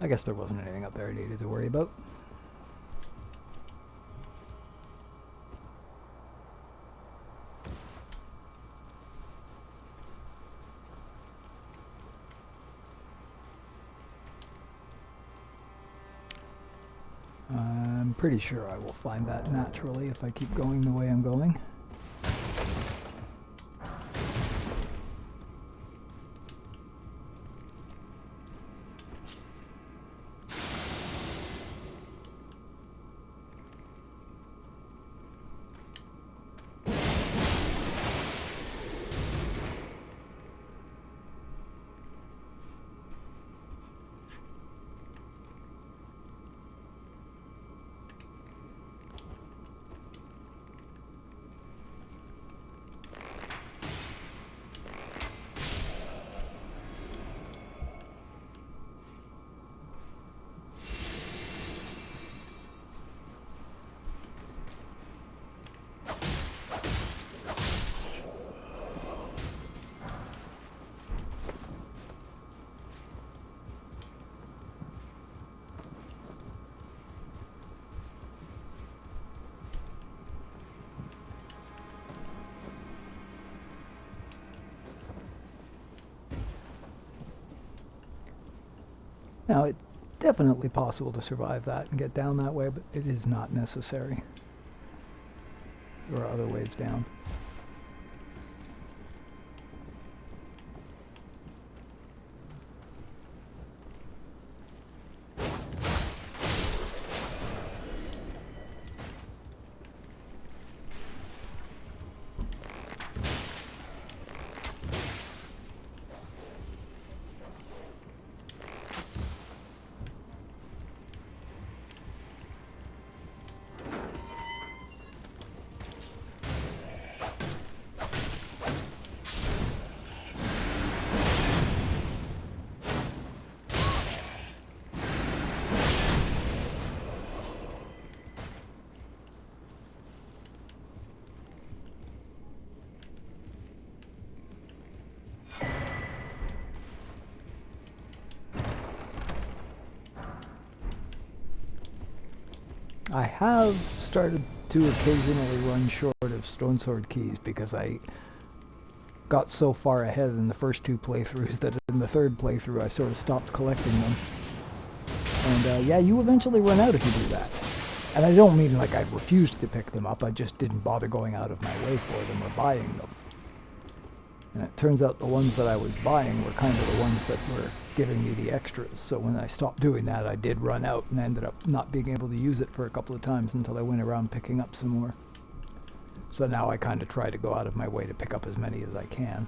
I guess there wasn't anything up there I needed to worry about. pretty sure I will find that naturally if I keep going the way I'm going. Now, it's definitely possible to survive that and get down that way, but it is not necessary. There are other ways down. I have started to occasionally run short of stone sword keys because I got so far ahead in the first two playthroughs that in the third playthrough I sort of stopped collecting them. And yeah, you eventually run out if you do that. And I don't mean like I refused to pick them up, I just didn't bother going out of my way for them or buying them. And it turns out the ones that I was buying were kind of the ones that were giving me the extras. So when I stopped doing that, I did run out and ended up not being able to use it for a couple of times until I went around picking up some more. So now I kind of try to go out of my way to pick up as many as I can.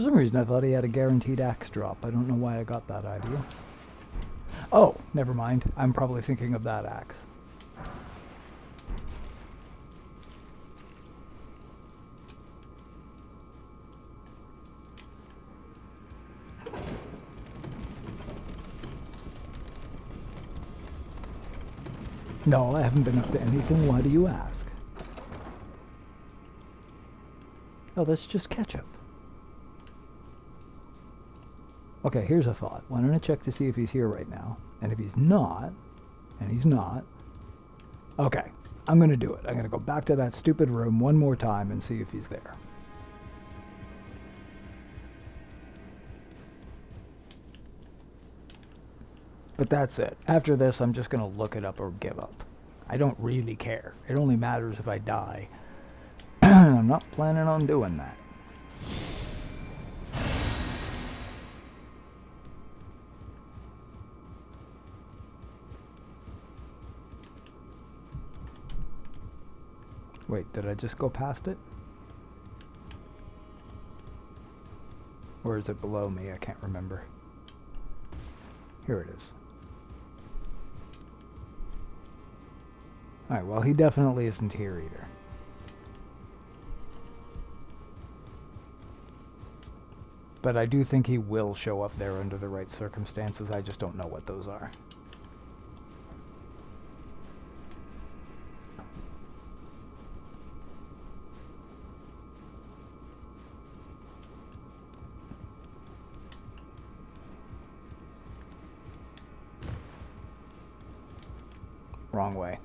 For some reason I thought he had a guaranteed axe drop. I don't know why I got that idea. Oh, never mind. I'm probably thinking of that axe. No, I haven't been up to anything. Why do you ask? Oh, that's just ketchup. Okay, here's a thought. Why don't I check to see if he's here right now? And if he's not, and he's not, okay, I'm going to do it. I'm going to go back to that stupid room one more time and see if he's there. But that's it. After this, I'm just going to look it up or give up. I don't really care. It only matters if I die. And I'm not planning on doing that. Wait, did I just go past it? Or is it below me? I can't remember. Here it is. Alright, well, he definitely isn't here either. But I do think he will show up there under the right circumstances. I just don't know what those are. Wrong way.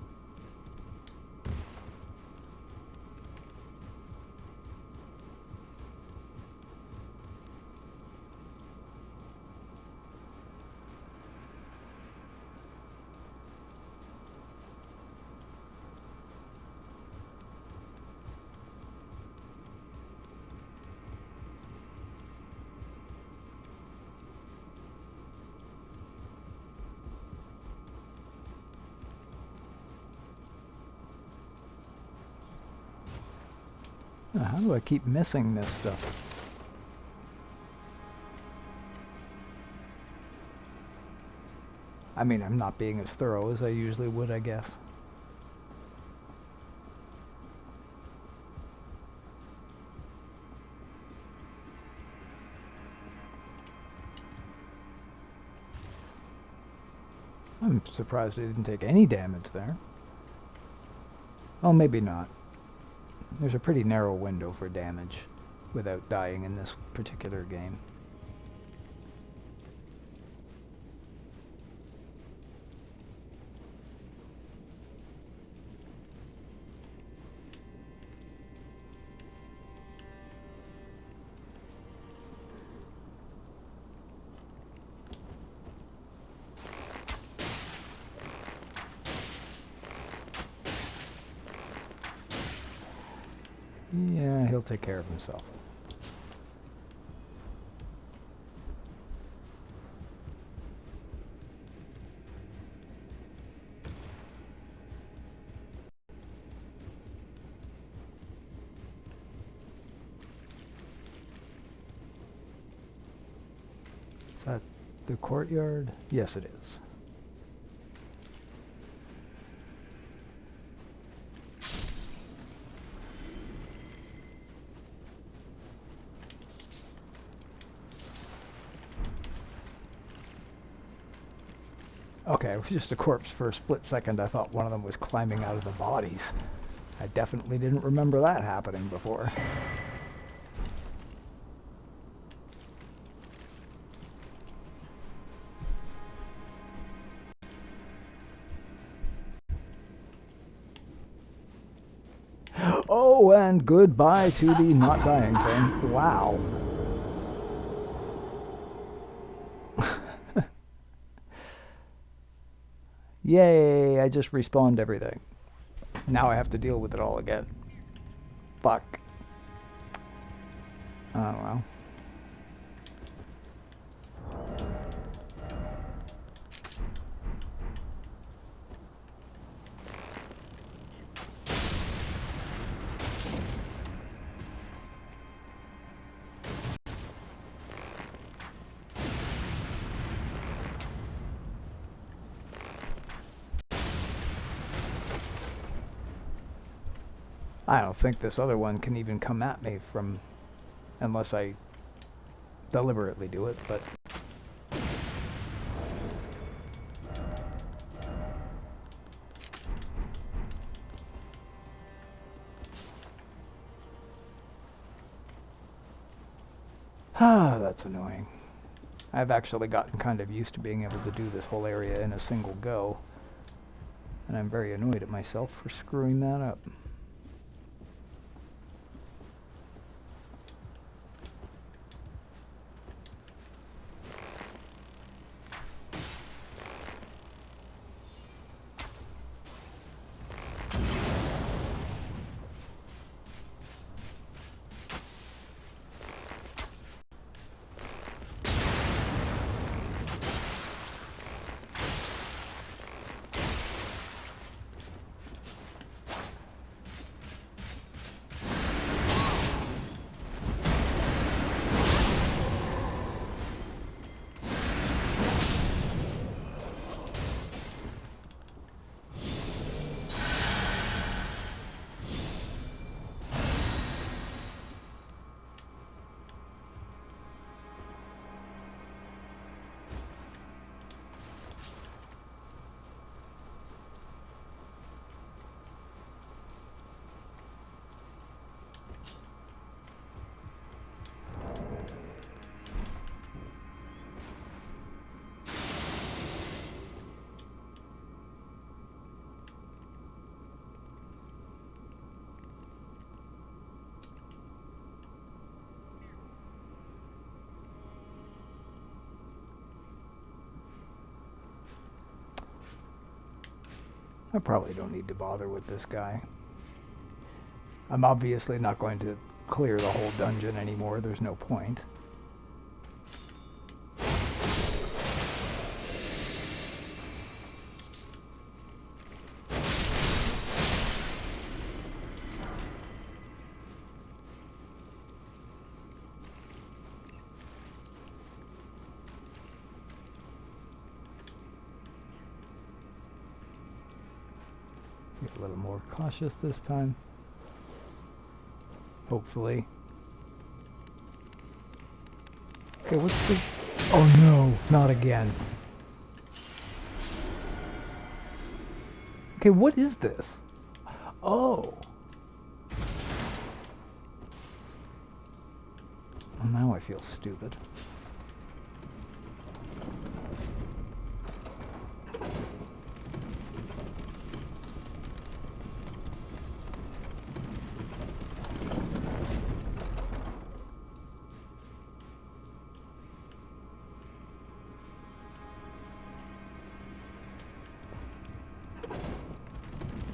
How do I keep missing this stuff? I mean, I'm not being as thorough as I usually would, I guess. I'm surprised I didn't take any damage there. Oh, maybe not. There's a pretty narrow window for damage without dying in this particular game. Yeah, he'll take care of himself. Is that the courtyard? Yes, it is. Okay, it was just a corpse for a split second. I thought one of them was climbing out of the bodies. I definitely didn't remember that happening before. Oh, and goodbye to the not dying thing. Wow. Yay, I just respawned everything. Now I have to deal with it all again. Fuck. Oh, well. I don't think this other one can even come at me from, unless I deliberately do it, but... Ah, that's annoying. I've actually gotten kind of used to being able to do this whole area in a single go, and I'm very annoyed at myself for screwing that up. I probably don't need to bother with this guy. I'm obviously not going to clear the whole dungeon anymore. There's no point. Be a little more cautious this time. Hopefully. Okay, what's the... Oh no, not again. Okay, what is this? Oh. Well, now I feel stupid.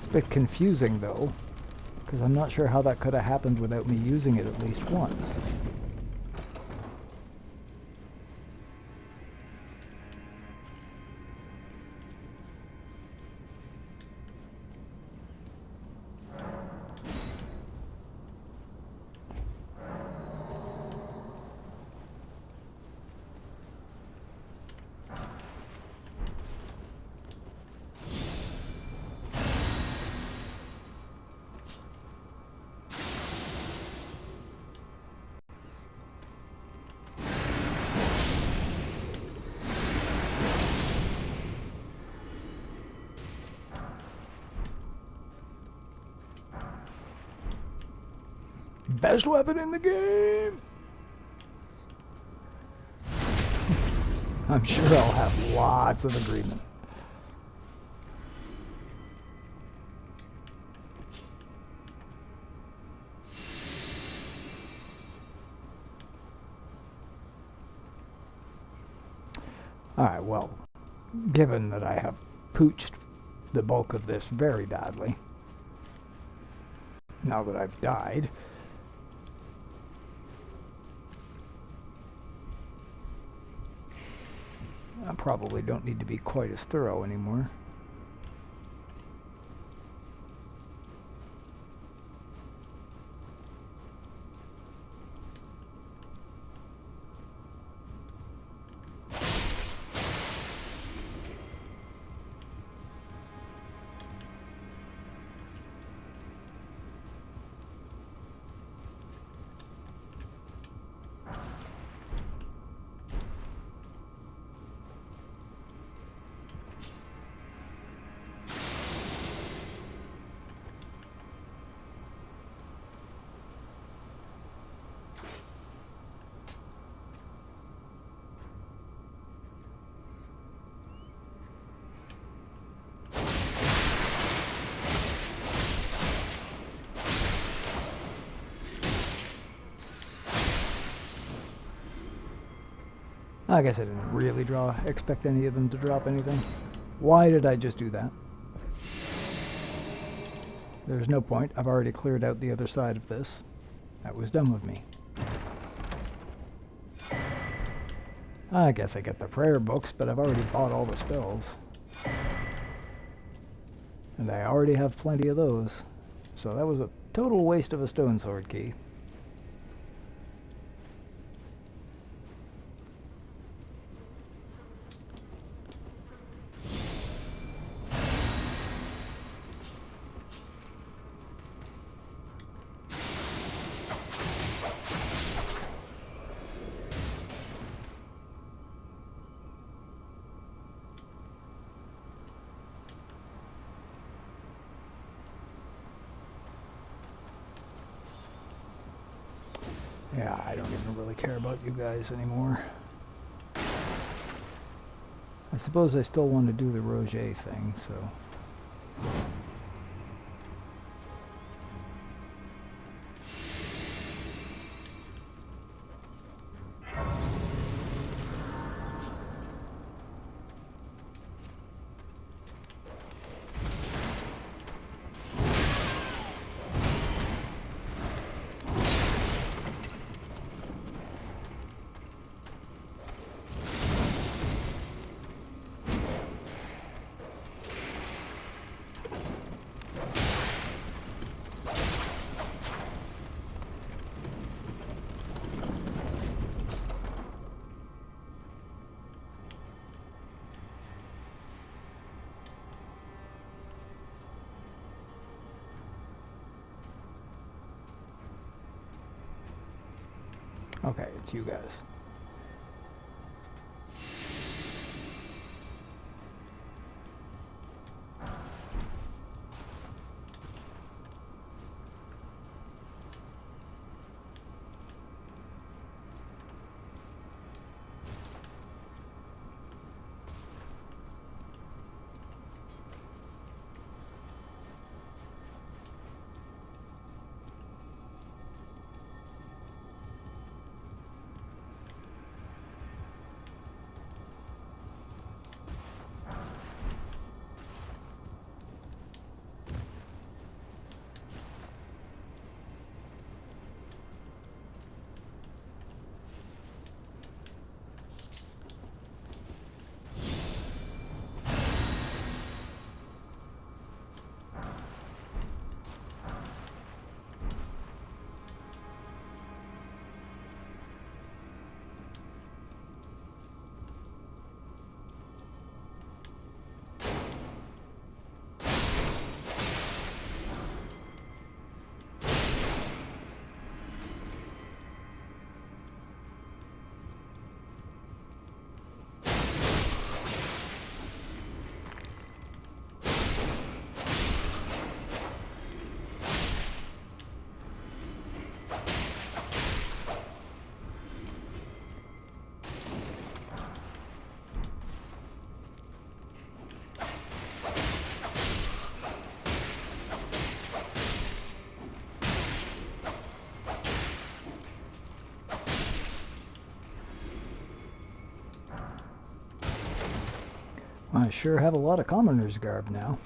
A bit confusing though, because I'm not sure how that could have happened without me using it at least once. Best weapon in the game! I'm sure I'll have lots of agreement. Alright, well, given that I have pooched the bulk of this very badly, now that I've died, I probably don't need to be quite as thorough anymore. I guess I didn't really expect any of them to drop anything. Why did I just do that? There's no point. I've already cleared out the other side of this. That was dumb of me. I guess I get the prayer books, but I've already bought all the spells. And I already have plenty of those. So that was a total waste of a stone sword key. Yeah, I don't even really care about you guys anymore. I suppose I still want to do the Roger thing, so... Okay, it's you guys. I sure have a lot of commoner's garb now.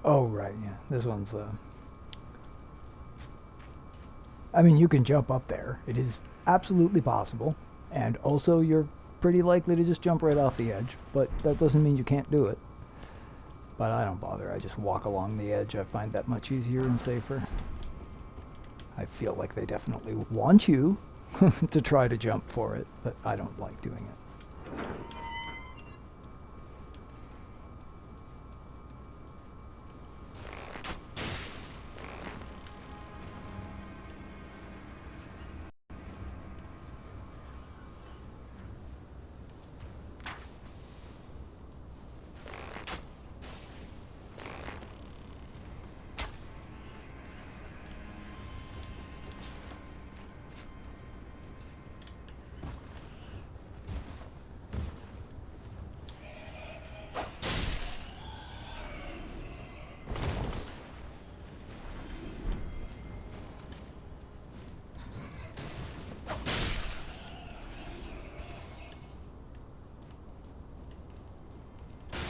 Oh, right, yeah. This one's, I mean, you can jump up there. It is absolutely possible. And also, you're pretty likely to just jump right off the edge. But that doesn't mean you can't do it. But I don't bother. I just walk along the edge. I find that much easier and safer. I feel like they definitely want you to try to jump for it. But I don't like doing it.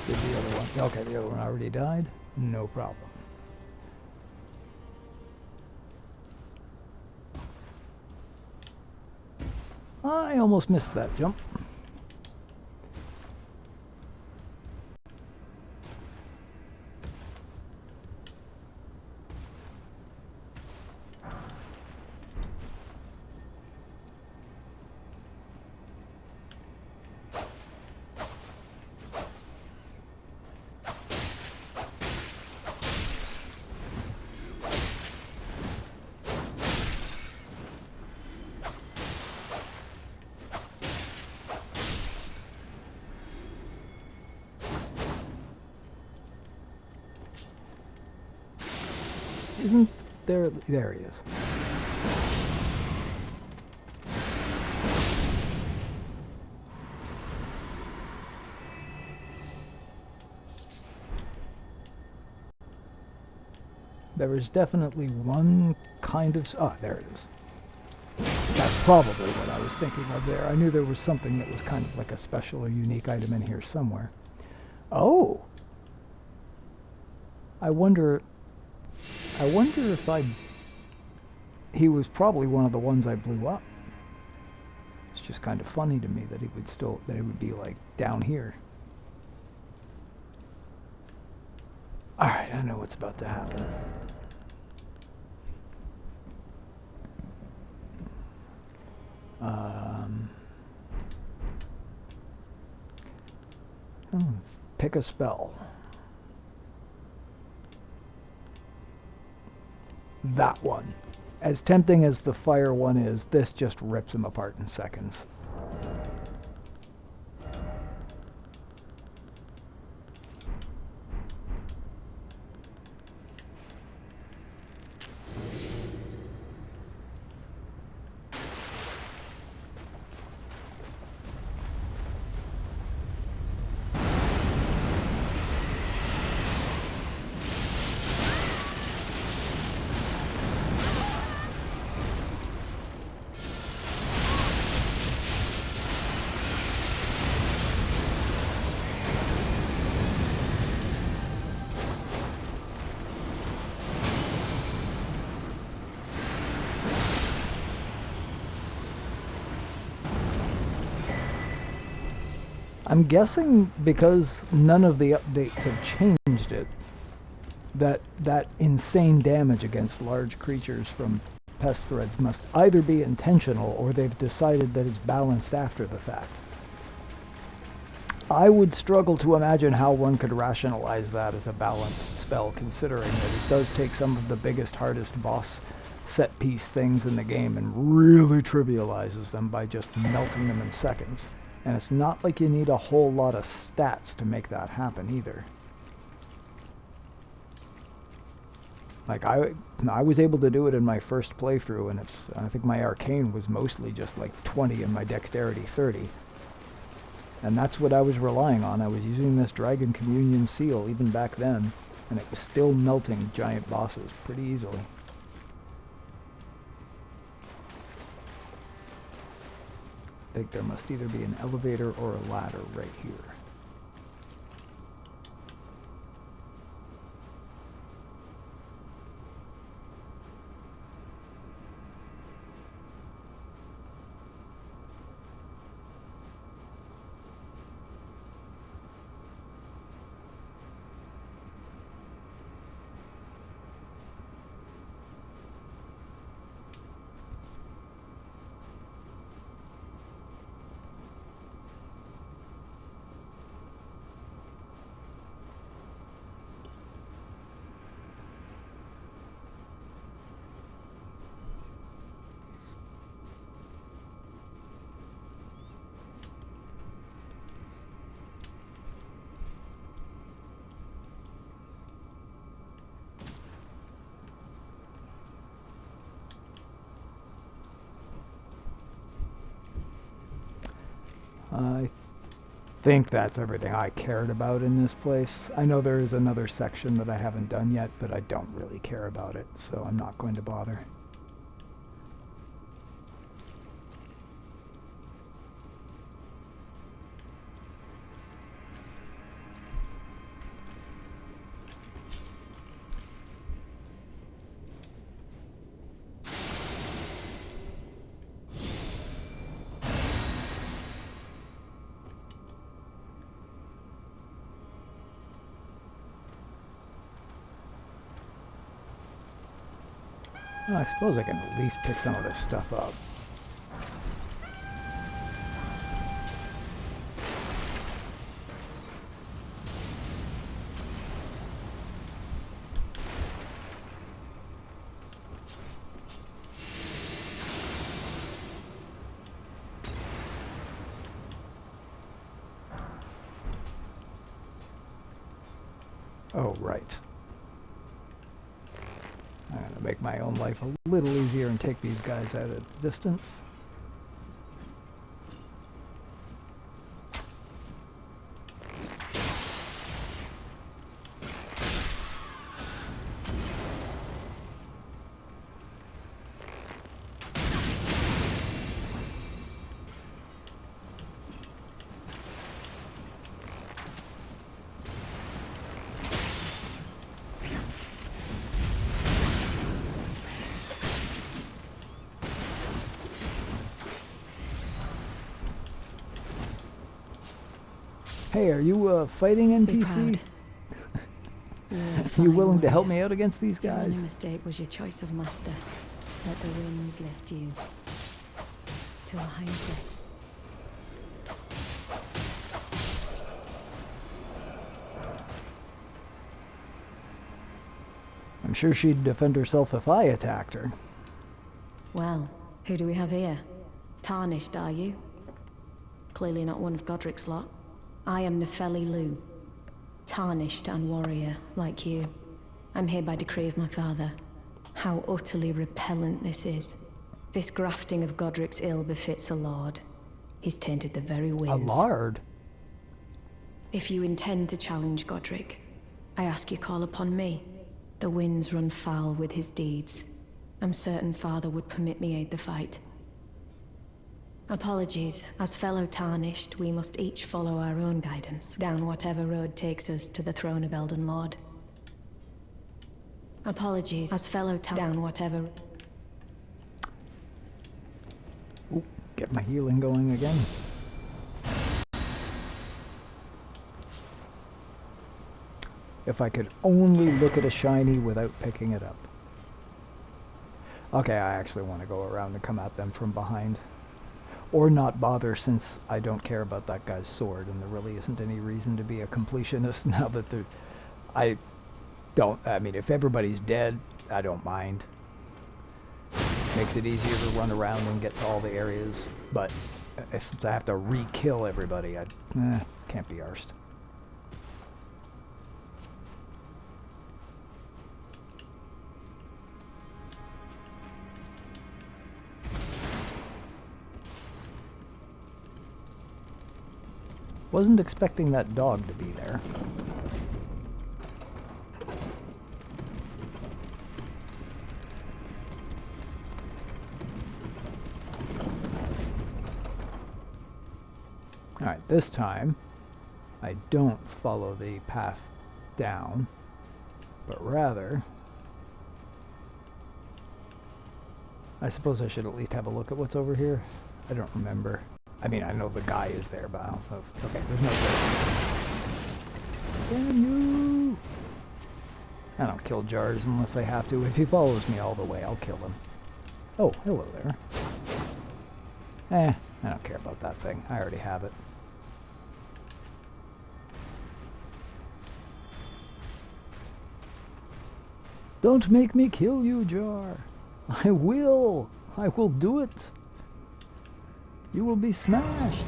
Did the other one? Okay, the other one already died. No problem. I almost missed that jump. Isn't there? There he is. There is definitely one kind of... Ah, there it is. That's probably what I was thinking of there. I knew there was something that was kind of like a special or unique item in here somewhere. Oh! I wonder if he was probably one of the ones I blew up. It's just kind of funny to me that he would be like down here. Alright, I know what's about to happen. Pick a spell. That one. As tempting as the fire one is, this just rips him apart in seconds. I'm guessing because none of the updates have changed it, that insane damage against large creatures from pest threads must either be intentional or they've decided that it's balanced after the fact. I would struggle to imagine how one could rationalize that as a balanced spell, considering that it does take some of the biggest, hardest boss set piece things in the game and really trivializes them by just melting them in seconds. And it's not like you need a whole lot of stats to make that happen either. Like I was able to do it in my first playthrough, and I think my arcane was mostly just like 20 and my dexterity 30. And that's what I was relying on. I was using this Dragon Communion seal even back then, and it was still melting giant bosses pretty easily. I think there must either be an elevator or a ladder right here. I think that's everything I cared about in this place. I know there is another section that I haven't done yet, but I don't really care about it, so I'm not going to bother. Well, I suppose I can at least pick some of this stuff up. Oh, right. I'm going to make my own life a little easier and take these guys at a distance. Hey, are you a fighting NPC? You willing to help me out against these guys? The only mistake was your choice of master. Let the winds lift you. to a higher depth. I'm sure she'd defend herself if I attacked her. Well, who do we have here? Tarnished, are you? Clearly not one of Godric's lot. I am Nefeli Lu. Tarnished and warrior, like you. I'm here by decree of my father. How utterly repellent this is. This grafting of Godric's ill befits a lord. He's tainted the very winds. A lord? If you intend to challenge Godric, I ask you call upon me. The winds run foul with his deeds. I'm certain father would permit me aid the fight. Apologies. As fellow Tarnished, we must each follow our own guidance, down whatever road takes us to the throne of Elden Lord. Apologies. As fellow down whatever... Ooh, get my healing going again. If I could only look at a shiny without picking it up. Okay, I actually want to go around and come at them from behind. Or not bother, since I don't care about that guy's sword, and there really isn't any reason to be a completionist now that they're... I mean, if everybody's dead, I don't mind. Makes it easier to run around and get to all the areas, but if I have to re-kill everybody, I can't be arsed. Wasn't expecting that dog to be there. Alright, this time I don't follow the path down, but rather I suppose I should at least have a look at what's over here. I don't remember. I mean, I know the guy is there, but I don't know if... Okay, there's no... Damn you! I don't kill Jars unless I have to. If he follows me all the way, I'll kill him. Oh, hello there. I don't care about that thing. I already have it. Don't make me kill you, Jar. I will. I will do it. You will be smashed.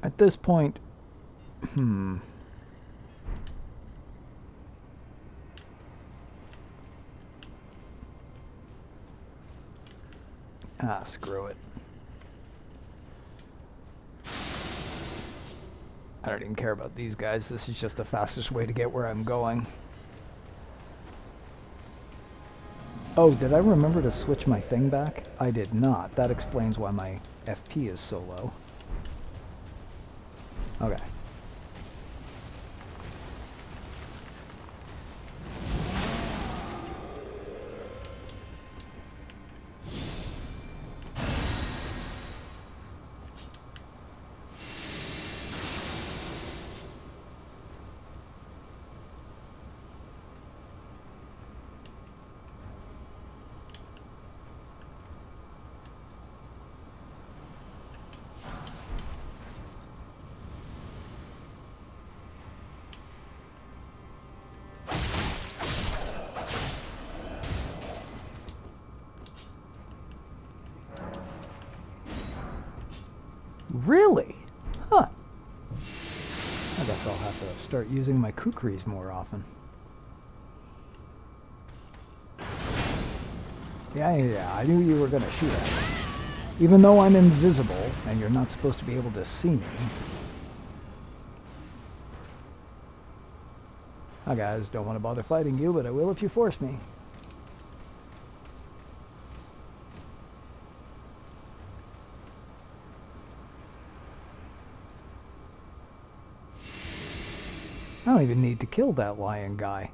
At this point, screw it. I don't even care about these guys. This is just the fastest way to get where I'm going. Oh, did I remember to switch my thing back? I did not. That explains why my FP is so low. Okay. Really? Huh. I guess I'll have to start using my kukris more often. Yeah, I knew you were going to shoot at me. Even though I'm invisible, and you're not supposed to be able to see me. Hi guys, don't want to bother fighting you, but I will if you force me. I don't even need to kill that lion guy.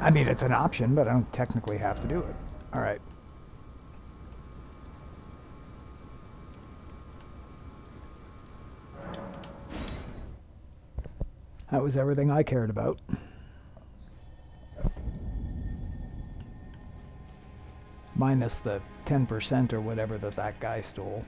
I mean, it's an option, but I don't technically have to do it. All right. That was everything I cared about. Minus the 10% or whatever that guy stole.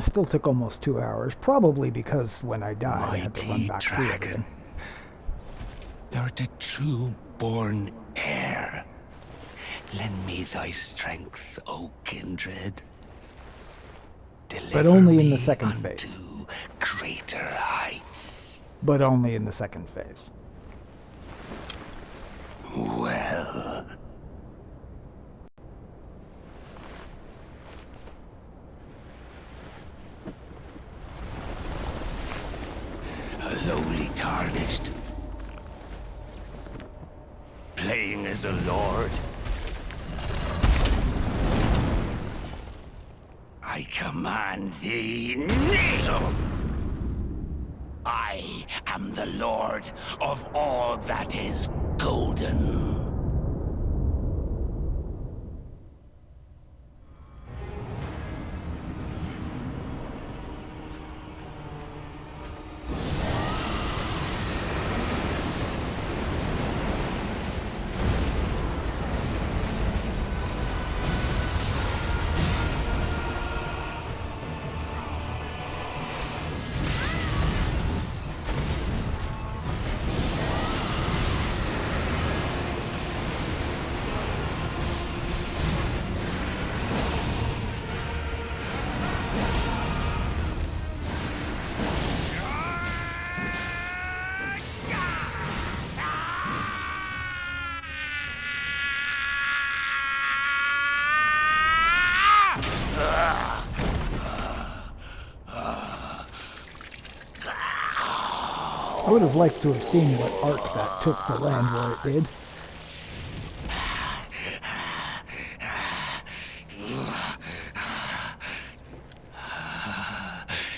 Still took almost 2 hours, probably because when I died, I had to run back through everything. Thou art a true-born heir. Lend me thy strength, O kindred. But only in the second phase. To greater heights. But only in the second phase. Well... A lowly tarnished. Playing as a lord. I command thee, kneel! I am the lord of all that is golden. I would have liked to have seen what arc that took to land where it did.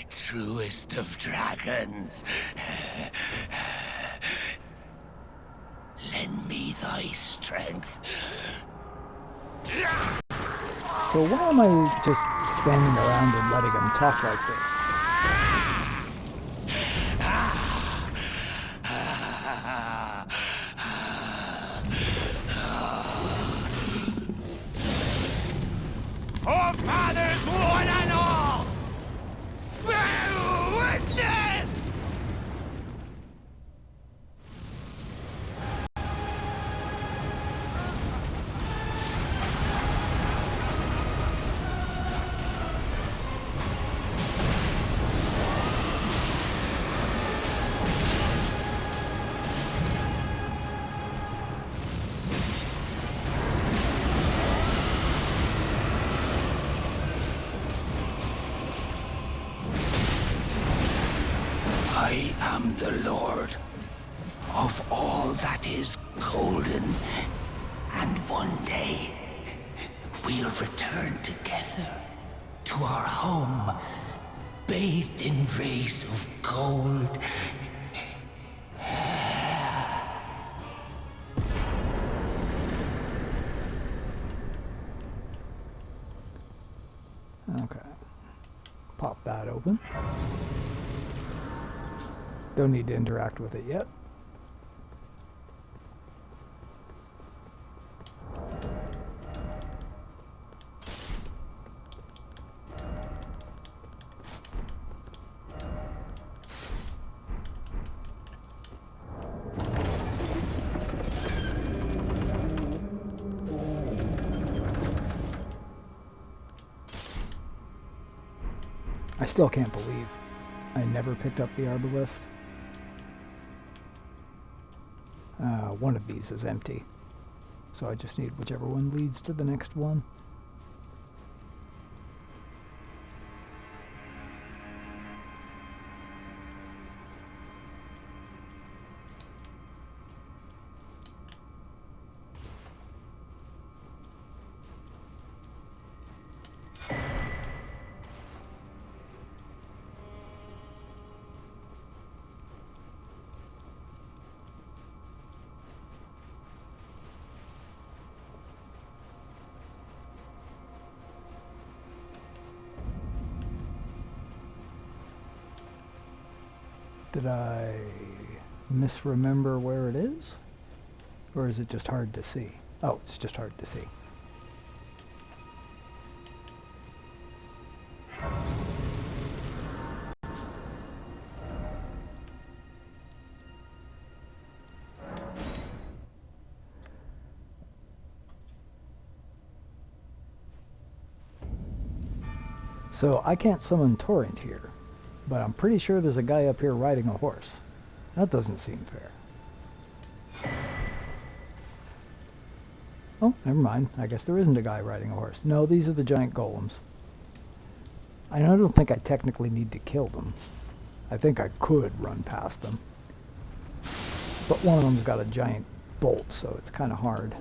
Truest of dragons. Lend me thy strength. So why am I just standing around and letting him talk like this? Forefathers, one and all! Bear witness! I am the Lord of all that is golden, and one day we'll return together to our home, bathed in rays of gold. Okay. Pop that open. Don't need to interact with it yet. I still can't believe I never picked up the arbalist. One of these is empty, so I just need whichever one leads to the next one. Did I misremember where it is? Or is it just hard to see? Oh, it's just hard to see. So I can't summon Torrent here, but I'm pretty sure there's a guy up here riding a horse. That doesn't seem fair. Oh, never mind. I guess there isn't a guy riding a horse. No, these are the giant golems. I don't think I technically need to kill them. I think I could run past them. But one of them's got a giant bolt, so it's kind of hard.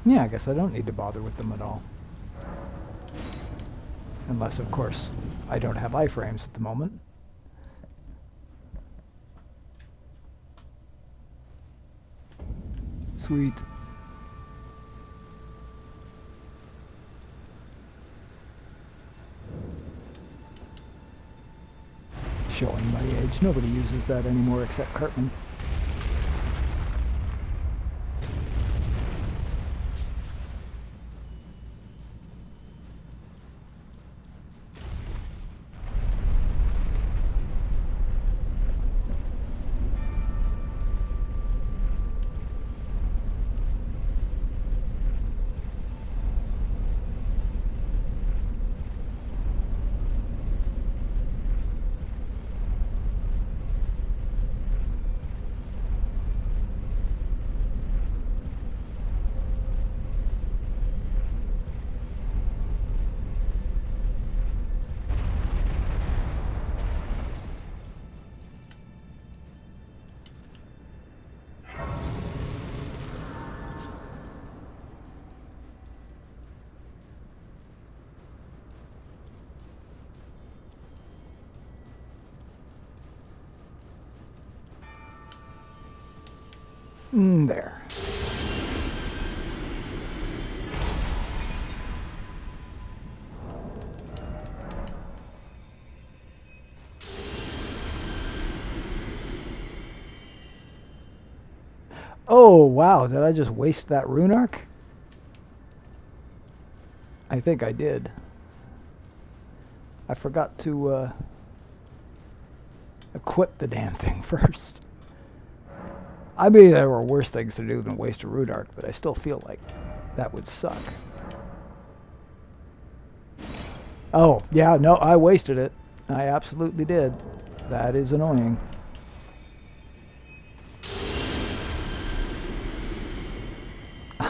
Yeah, I guess I don't need to bother with them at all. Unless, of course, I don't have iframes at the moment. Sweet. Showing my age. Nobody uses that anymore except Cartman. There. Oh, wow. Did I just waste that rune arc? I think I did. I forgot to equip the damn thing first. I mean, there were worse things to do than waste a root arc, but I still feel like that would suck. Oh, yeah, no, I wasted it. I absolutely did. That is annoying.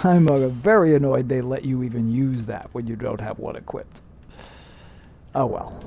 I'm very annoyed they let you even use that when you don't have one equipped. Oh well.